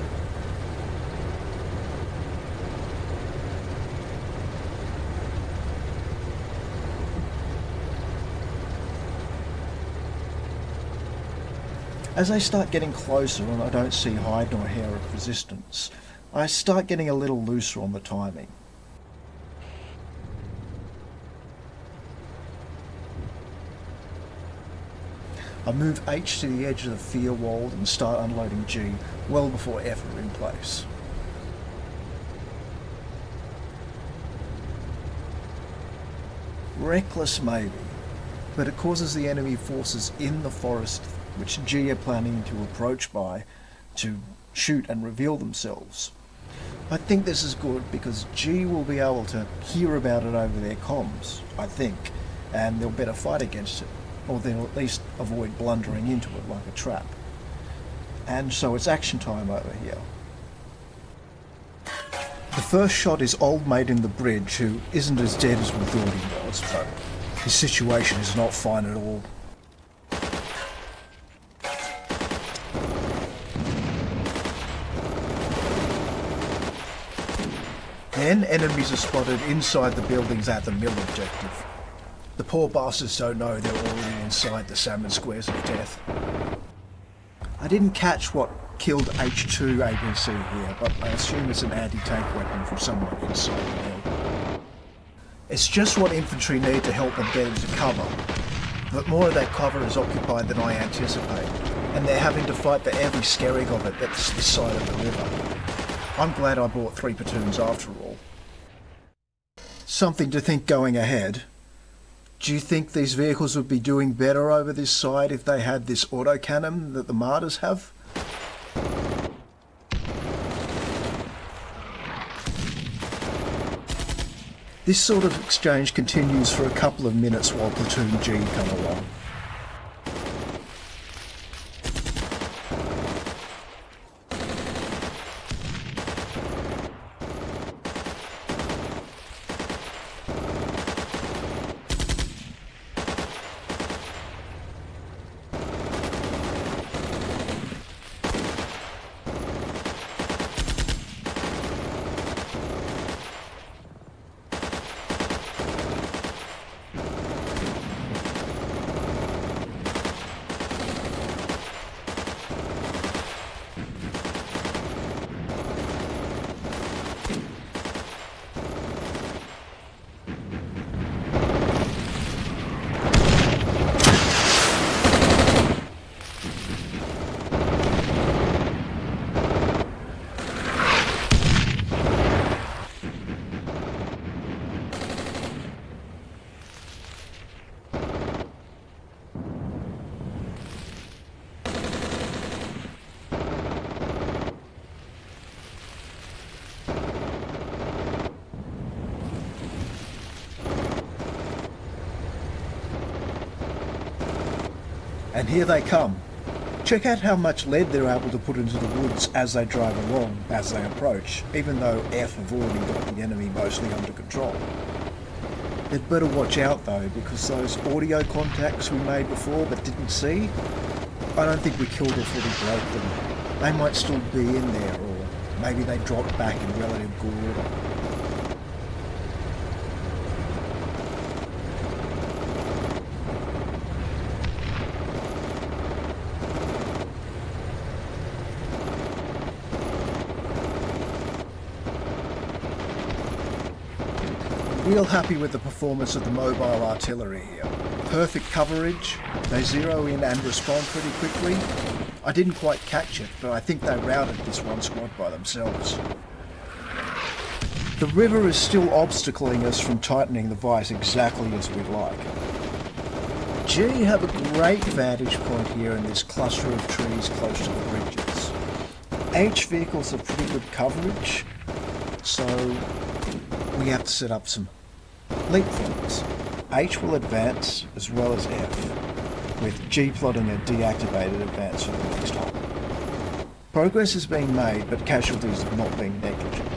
As I start getting closer and I don't see hide nor hair of resistance, I start getting a little looser on the timing. I move H to the edge of the fear wall and start unloading G well before F are in place. Reckless maybe, but it causes the enemy forces in the forest, which G are planning to approach by, to shoot and reveal themselves. I think this is good because G will be able to hear about it over their comms, I think, and they'll better fight against it, or they'll at least avoid blundering into it like a trap. And so it's action time over here. The first shot is old mate in the bridge, who isn't as dead as we thought he was, but his situation is not fine at all. Then enemies are spotted inside the buildings at the mill objective. The poor bastards don't know they're already inside the salmon squares of death. I didn't catch what killed H2 ABC here, but I assume it's an anti-tank weapon from someone inside the mill. It's just what infantry need to help them get into cover, but more of that cover is occupied than I anticipated, and they're having to fight for every skerrig of it that's this side of the river. I'm glad I bought 3 platoons after all. Something to think going ahead. Do you think these vehicles would be doing better over this side if they had this autocannon that the Marders have? This sort of exchange continues for a couple of minutes while Platoon G come along. And here they come. Check out how much lead they're able to put into the woods as they drive along, as they approach, even though F have already got the enemy mostly under control. They'd better watch out though, because those audio contacts we made before but didn't see, I don't think we killed or fully broke them. They might still be in there, or maybe they dropped back in relative good order. Real happy with the performance of the mobile artillery here. Perfect coverage, they zero in and respond pretty quickly. I didn't quite catch it, but I think they routed this one squad by themselves. The river is still obstacling us from tightening the vice exactly as we'd like. G have a great vantage point here in this cluster of trees close to the bridges. H vehicles have pretty good coverage, so we have to set up some leapfrogs. H will advance as well as F, with G plotting a deactivated advance for the next hop. Progress is being made, but casualties have not been negligible.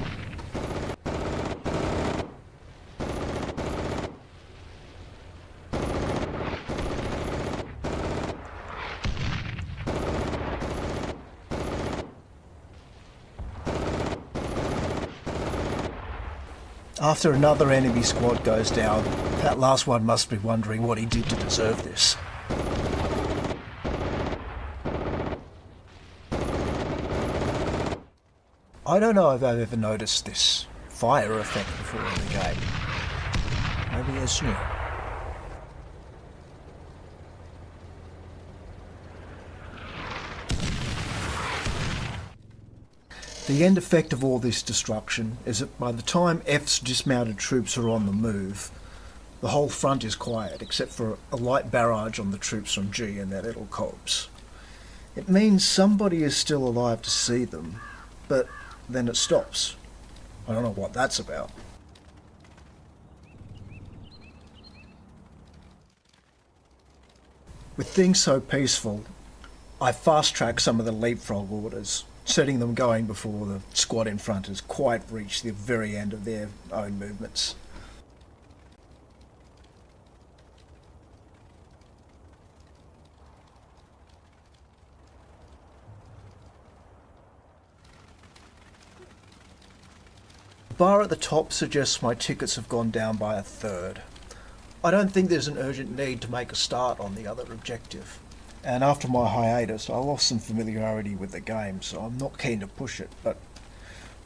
After another enemy squad goes down, that last one must be wondering what he did to deserve this. I don't know if I've ever noticed this fire effect before in the game. Maybe it's new. The end effect of all this destruction is that by the time F's dismounted troops are on the move, the whole front is quiet except for a light barrage on the troops from G and their little corps. It means somebody is still alive to see them, but then it stops. I don't know what that's about. With things so peaceful, I fast-tracked some of the leapfrog orders, setting them going before the squad in front has quite reached the very end of their own movements. The bar at the top suggests my tickets have gone down by a third. I don't think there's an urgent need to make a start on the other objective. And after my hiatus, I lost some familiarity with the game, so I'm not keen to push it, but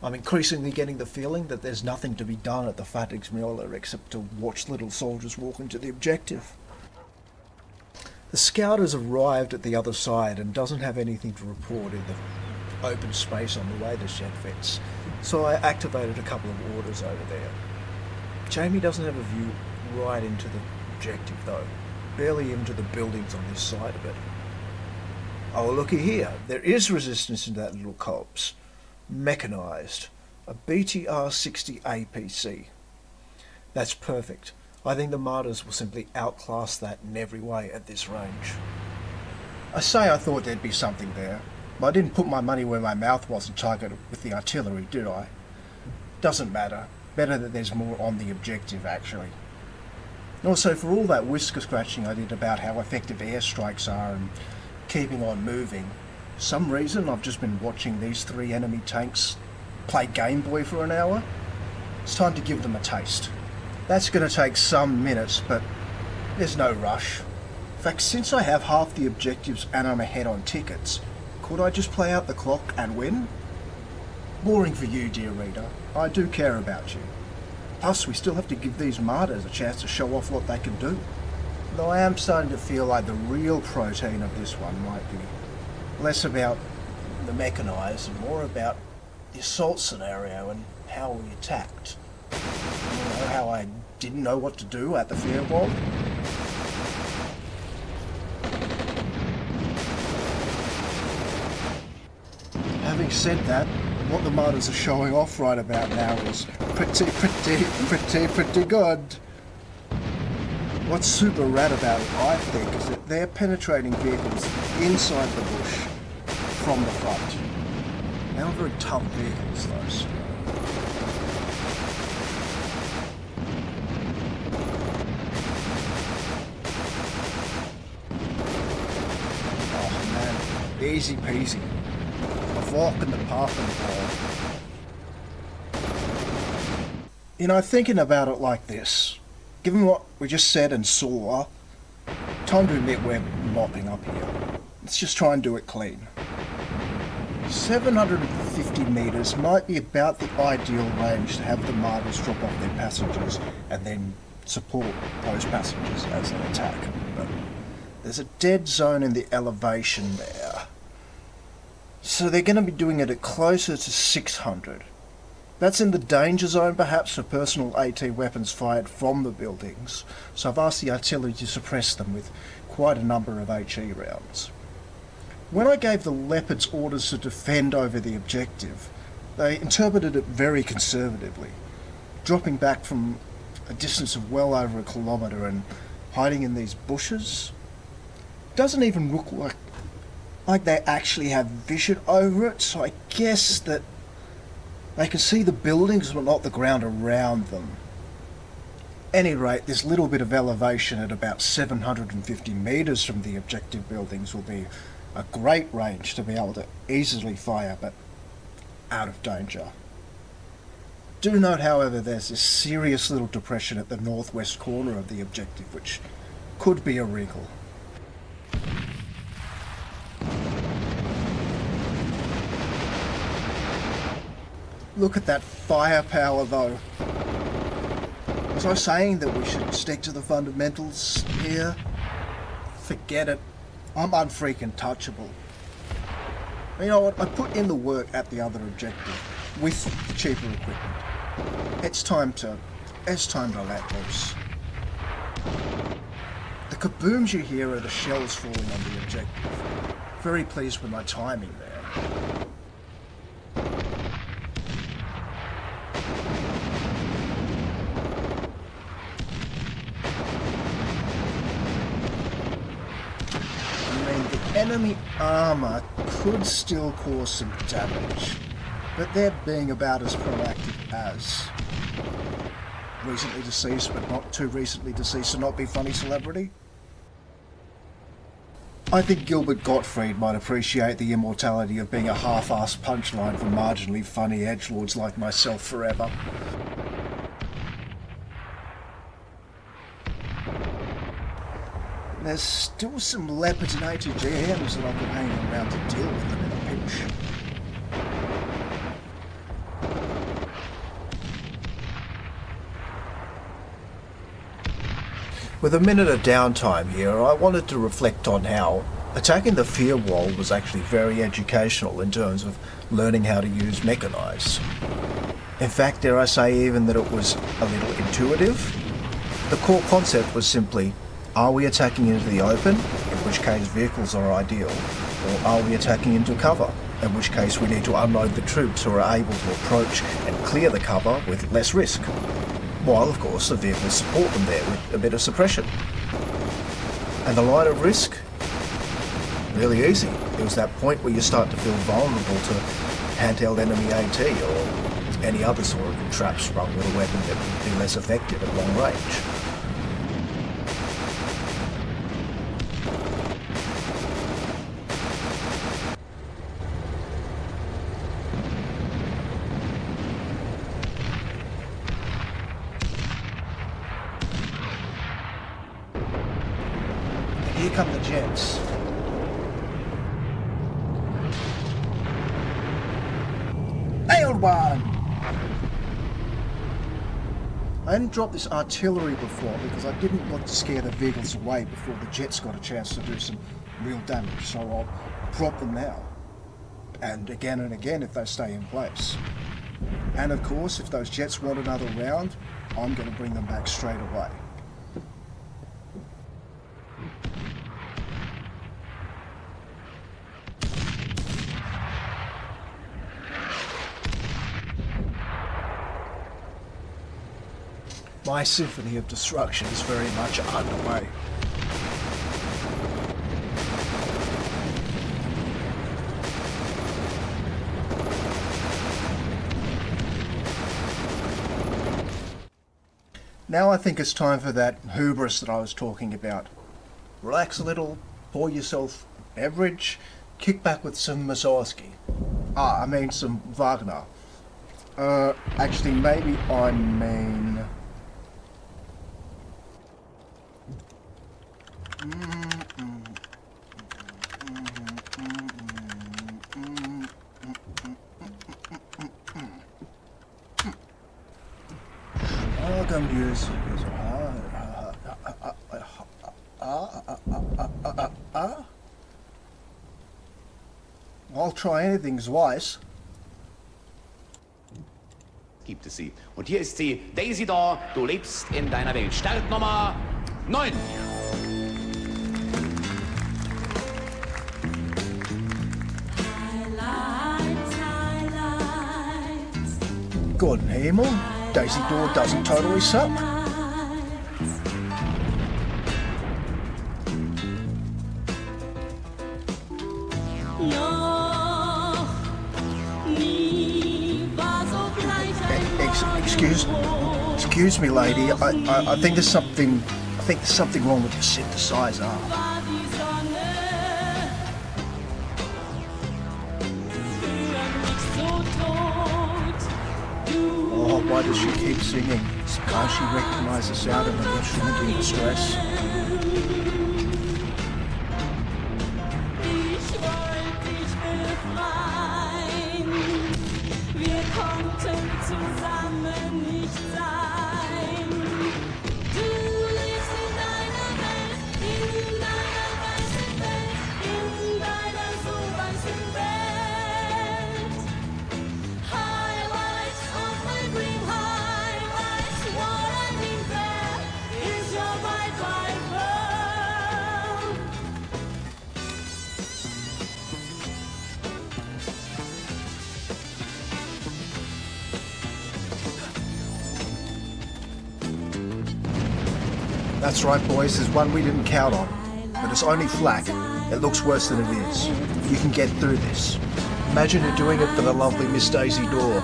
I'm increasingly getting the feeling that there's nothing to be done at the Fattigsmüller except to watch little soldiers walk into the objective. The scout has arrived at the other side and doesn't have anything to report in the open space on the way the shed fits, so I activated a couple of orders over there. Jamie doesn't have a view right into the objective though. Barely into the buildings on this side of it. Oh, looky here. There is resistance in that little corpse. Mechanized. A BTR-60 APC. That's perfect. I think the Marders will simply outclass that in every way at this range. I say I thought there'd be something there, but I didn't put my money where my mouth was and target it with the artillery, did I? Doesn't matter. Better that there's more on the objective, actually. Also, for all that whisker scratching I did about how effective airstrikes are and keeping on moving, for some reason I've just been watching these three enemy tanks play Game Boy for an hour. It's time to give them a taste. That's going to take some minutes, but there's no rush. In fact, since I have half the objectives and I'm ahead on tickets, could I just play out the clock and win? Boring for you, dear reader. I do care about you. Plus, we still have to give these Marders a chance to show off what they can do. Though I am starting to feel like the real protein of this one might be less about the mechanized and more about the assault scenario and how we attacked. You know, how I didn't know what to do at the firewall. Having said that, what the Marders are showing off right about now is pretty good. What's super rad about it, I think, is that they're penetrating vehicles inside the bush from the front. They are very tough vehicles, those. Oh man, easy peasy. A walk in the park and ball. You know, thinking about it like this, given what we just said and saw, time to admit we're mopping up here. Let's just try and do it clean. 750 metres might be about the ideal range to have the Marders drop off their passengers and then support those passengers as they attack. But there's a dead zone in the elevation there. So they're going to be doing it at closer to 600. That's in the danger zone perhaps for personal AT weapons fired from the buildings, so I've asked the artillery to suppress them with quite a number of HE rounds. When I gave the Leopards orders to defend over the objective, they interpreted it very conservatively, dropping back from a distance of well over a kilometre and hiding in these bushes. Doesn't even look like they actually have vision over it, so I guess that they can see the buildings but not the ground around them. At any rate, this little bit of elevation at about 750 metres from the objective buildings will be a great range to be able to easily fire, but out of danger. Do note, however, there's this serious little depression at the northwest corner of the objective, which could be a wrinkle. Look at that firepower, though. Was I saying that we should stick to the fundamentals here? Forget it. I'm unfreaking touchable. You know what? I put in the work at the other objective with cheaper equipment. It's time to let loose. The kabooms you hear are the shells falling on the objective. Very pleased with my timing there. Enemy armour could still cause some damage, but they're being about as proactive as recently deceased, but not too recently deceased to not be funny celebrity. I think Gilbert Gottfried might appreciate the immortality of being a half-assed punchline for marginally funny edgelords like myself forever. There's still some Leopards and ATGMs that I could hang around to deal with them in a pinch. With a minute of downtime here, I wanted to reflect on how attacking the fear wall was actually very educational in terms of learning how to use mechanized. In fact, dare I say even that it was a little intuitive? The core concept was simply, are we attacking into the open, in which case vehicles are ideal, or are we attacking into cover, in which case we need to unload the troops who are able to approach and clear the cover with less risk, while of course the vehicles support them there with a bit of suppression. And the line of risk? Really easy. It was that point where you start to feel vulnerable to handheld enemy AT or any other sort of trap sprung with a weapon that would be less effective at long range. Here come the jets. Nailed one! I hadn't dropped this artillery before because I didn't want to scare the vehicles away before the jets got a chance to do some real damage, so I'll drop them now. And again if they stay in place. And of course, if those jets want another round, I'm going to bring them back straight away. My symphony of destruction is very much underway. Now I think it's time for that hubris that I was talking about. Relax a little, pour yourself a beverage, kick back with some Mussorgsky. Some Wagner. Actually, maybe I mean... Welcome, use. I'll try anything twice. Gibt es sie. Und hier ist sie, Theseus, du lebst in deiner Welt. Startnummer 9. Good Himmel, Theseus doesn't totally suck. Excuse me, lady. I think there's something wrong with your synthesizer. Oh, why does she keep singing? Can't she recognize the sound of an instrument in distress? That's right, boys, there's one we didn't count on. But it's only flak. It looks worse than it is. You can get through this. Imagine you're doing it for the lovely Miss Daisy Door.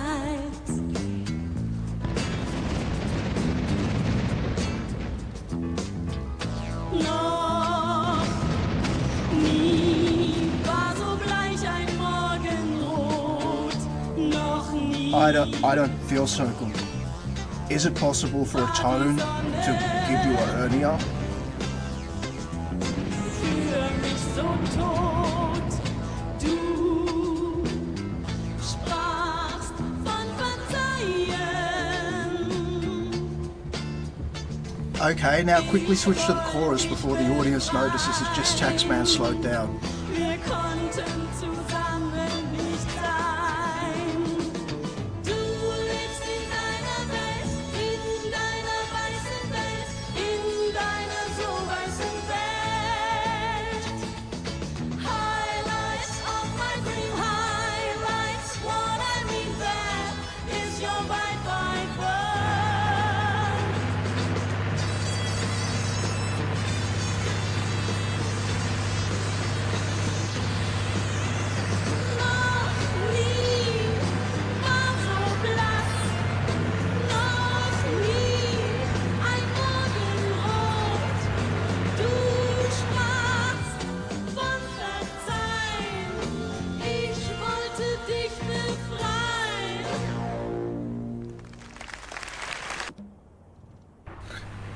I don't feel so good. Is it possible for a tone to give you a hernia? Okay, now quickly switch to the chorus before the audience notices it's just Taxman slowed down.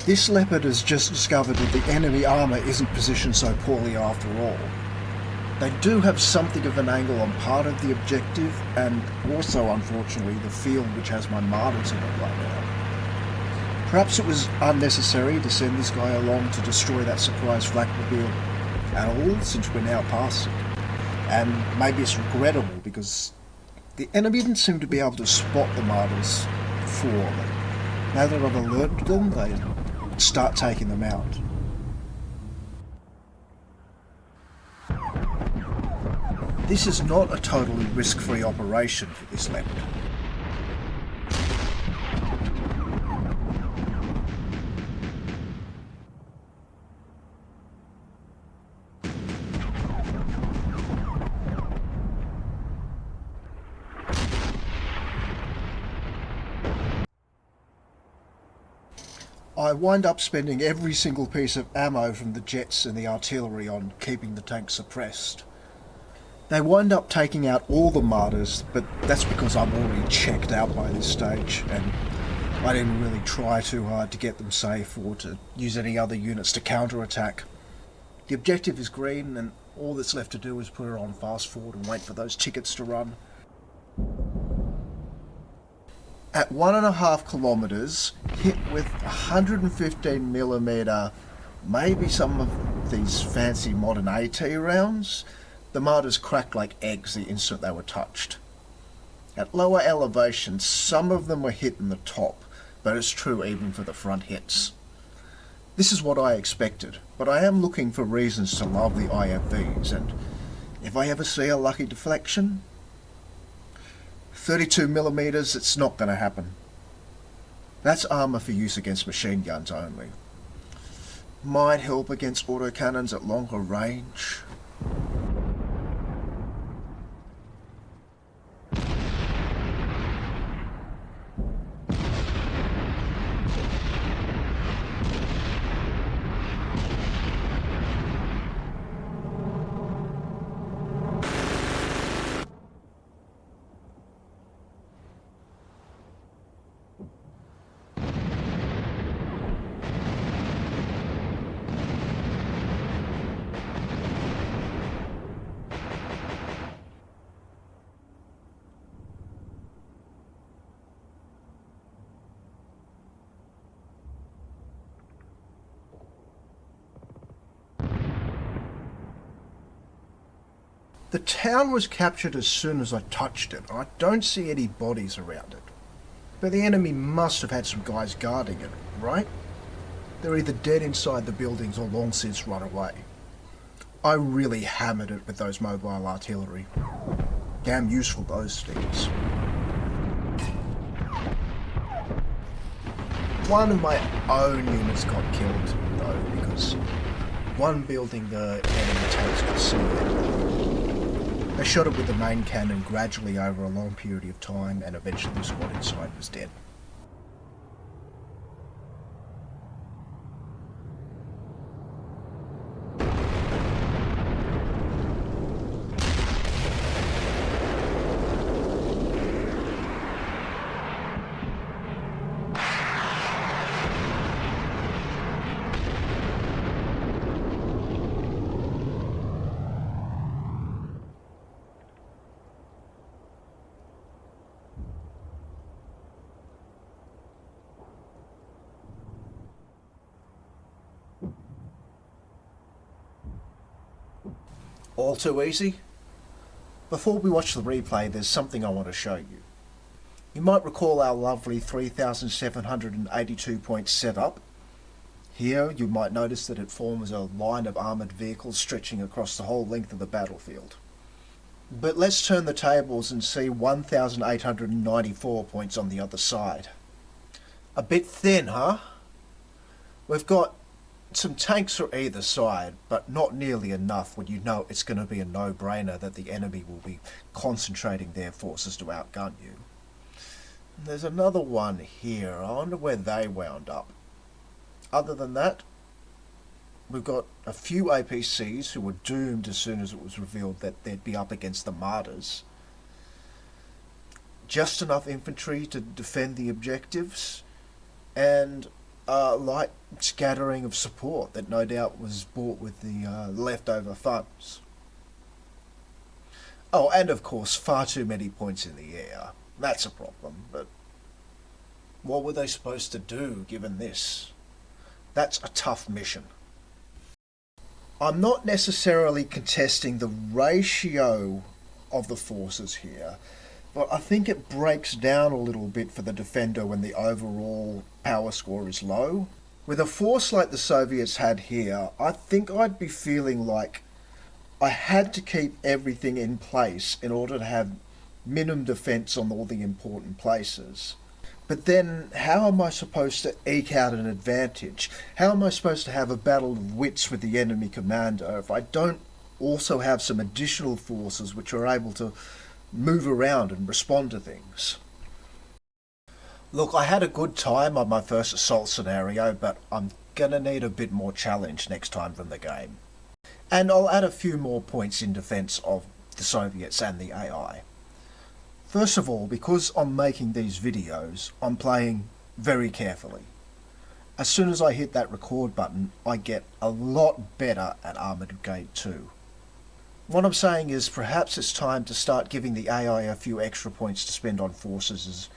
This leopard has just discovered that the enemy armour isn't positioned so poorly after all. They do have something of an angle on part of the objective, and also, unfortunately, the field which has my Marders in it right now. Perhaps it was unnecessary to send this guy along to destroy that surprise flakmobile at all, since we're now past it. And maybe it's regrettable, because the enemy didn't seem to be able to spot the Marders before. But now that I've alerted them, they start taking them out. This is not a totally risk-free operation for this leopard. I wind up spending every single piece of ammo from the jets and the artillery on keeping the tank suppressed. They wind up taking out all the Marders, but that's because I'm already checked out by this stage, and I didn't really try too hard to get them safe or to use any other units to counterattack. The objective is green, and all that's left to do is put it on fast forward and wait for those tickets to run. At 1.5 kilometres, hit with 115mm, maybe some of these fancy modern AT rounds, the Marders cracked like eggs the instant they were touched. At lower elevations, some of them were hit in the top, but it's true even for the front hits. This is what I expected, but I am looking for reasons to love the IFVs, and if I ever see a lucky deflection, 32mm, it's not going to happen. That's armour for use against machine guns only. Might help against autocannons at longer range. The town was captured as soon as I touched it. I don't see any bodies around it. But the enemy must have had some guys guarding it, right? They're either dead inside the buildings or long since run away. I really hammered it with those mobile artillery. Damn useful those things. One of my own units got killed, though, because one building the enemy tanks could see it. They shot it with the main cannon gradually over a long period of time, and eventually the squad inside was dead. All too easy? Before we watch the replay, there's something I want to show you. You might recall our lovely 3,782 point setup. Here you might notice that it forms a line of armoured vehicles stretching across the whole length of the battlefield. But let's turn the tables and see 1,894 points on the other side. A bit thin, huh? We've got some tanks for either side, but not nearly enough when you know it's going to be a no-brainer that the enemy will be concentrating their forces to outgun you. There's another one here. I wonder where they wound up. Other than that, we've got a few APCs who were doomed as soon as it was revealed that they'd be up against the Marders. Just enough infantry to defend the objectives, and a light scattering of support that no doubt was bought with the leftover funds. Oh, and of course far too many points in the air. That's a problem, but what were they supposed to do given this? That's a tough mission. I'm not necessarily contesting the ratio of the forces here, but I think it breaks down a little bit for the defender when the overall power score is low. With a force like the Soviets had here, I think I'd be feeling like I had to keep everything in place in order to have minimum defence on all the important places. But then, how am I supposed to eke out an advantage? How am I supposed to have a battle of wits with the enemy commander if I don't also have some additional forces which are able to move around and respond to things? Look, I had a good time on my first assault scenario, but I'm gonna need a bit more challenge next time from the game. And I'll add a few more points in defence of the Soviets and the AI. First of all, because I'm making these videos, I'm playing very carefully. As soon as I hit that record button, I get a lot better at Armoured Brigade 2. What I'm saying is perhaps it's time to start giving the AI a few extra points to spend on forces as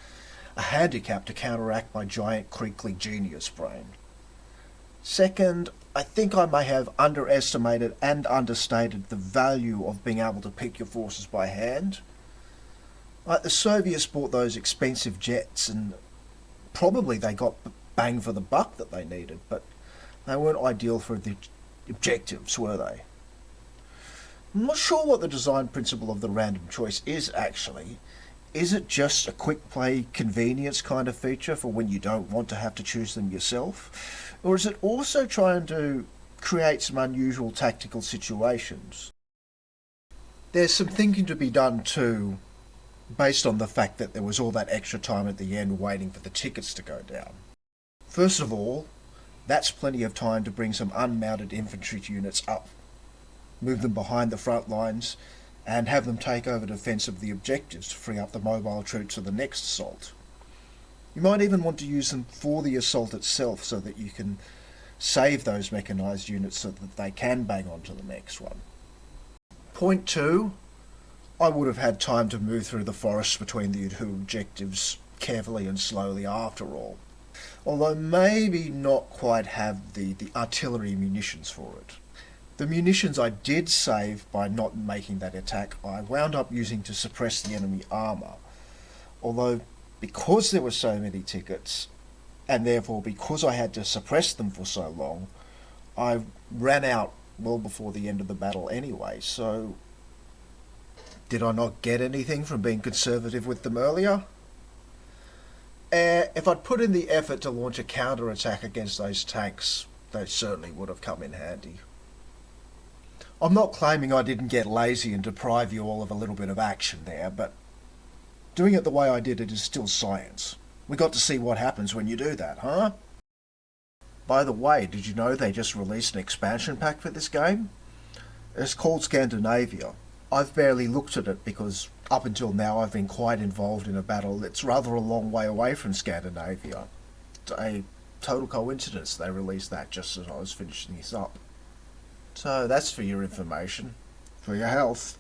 a handicap to counteract my giant crinkly genius brain. Second, I think I may have underestimated and understated the value of being able to pick your forces by hand. Like, the Soviets bought those expensive jets, and probably they got bang for the buck that they needed, but they weren't ideal for the objectives, were they? I'm not sure what the design principle of the random choice is, actually. Is it just a quick play convenience kind of feature for when you don't want to have to choose them yourself? Or is it also trying to create some unusual tactical situations? There's some thinking to be done too, based on the fact that there was all that extra time at the end waiting for the tickets to go down. First of all, that's plenty of time to bring some unmounted infantry units up, move them behind the front lines, and have them take over defence of the objectives to free up the mobile troops for the next assault. You might even want to use them for the assault itself so that you can save those mechanised units so that they can bang on to the next one. Point 2. I would have had time to move through the forests between the two objectives carefully and slowly after all. Although maybe not quite have the artillery munitions for it. The munitions I did save by not making that attack, I wound up using to suppress the enemy armour. Although, because there were so many tickets, and therefore because I had to suppress them for so long, I ran out well before the end of the battle anyway, so did I not get anything from being conservative with them earlier? If I'd put in the effort to launch a counter-attack against those tanks, they certainly would have come in handy. I'm not claiming I didn't get lazy and deprive you all of a little bit of action there, but doing it the way I did it is still science. We got to see what happens when you do that, huh? By the way, did you know they just released an expansion pack for this game? It's called Scandinavia. I've barely looked at it because up until now I've been quite involved in a battle that's rather a long way away from Scandinavia. It's a total coincidence they released that just as I was finishing this up. So that's for your information. For your health.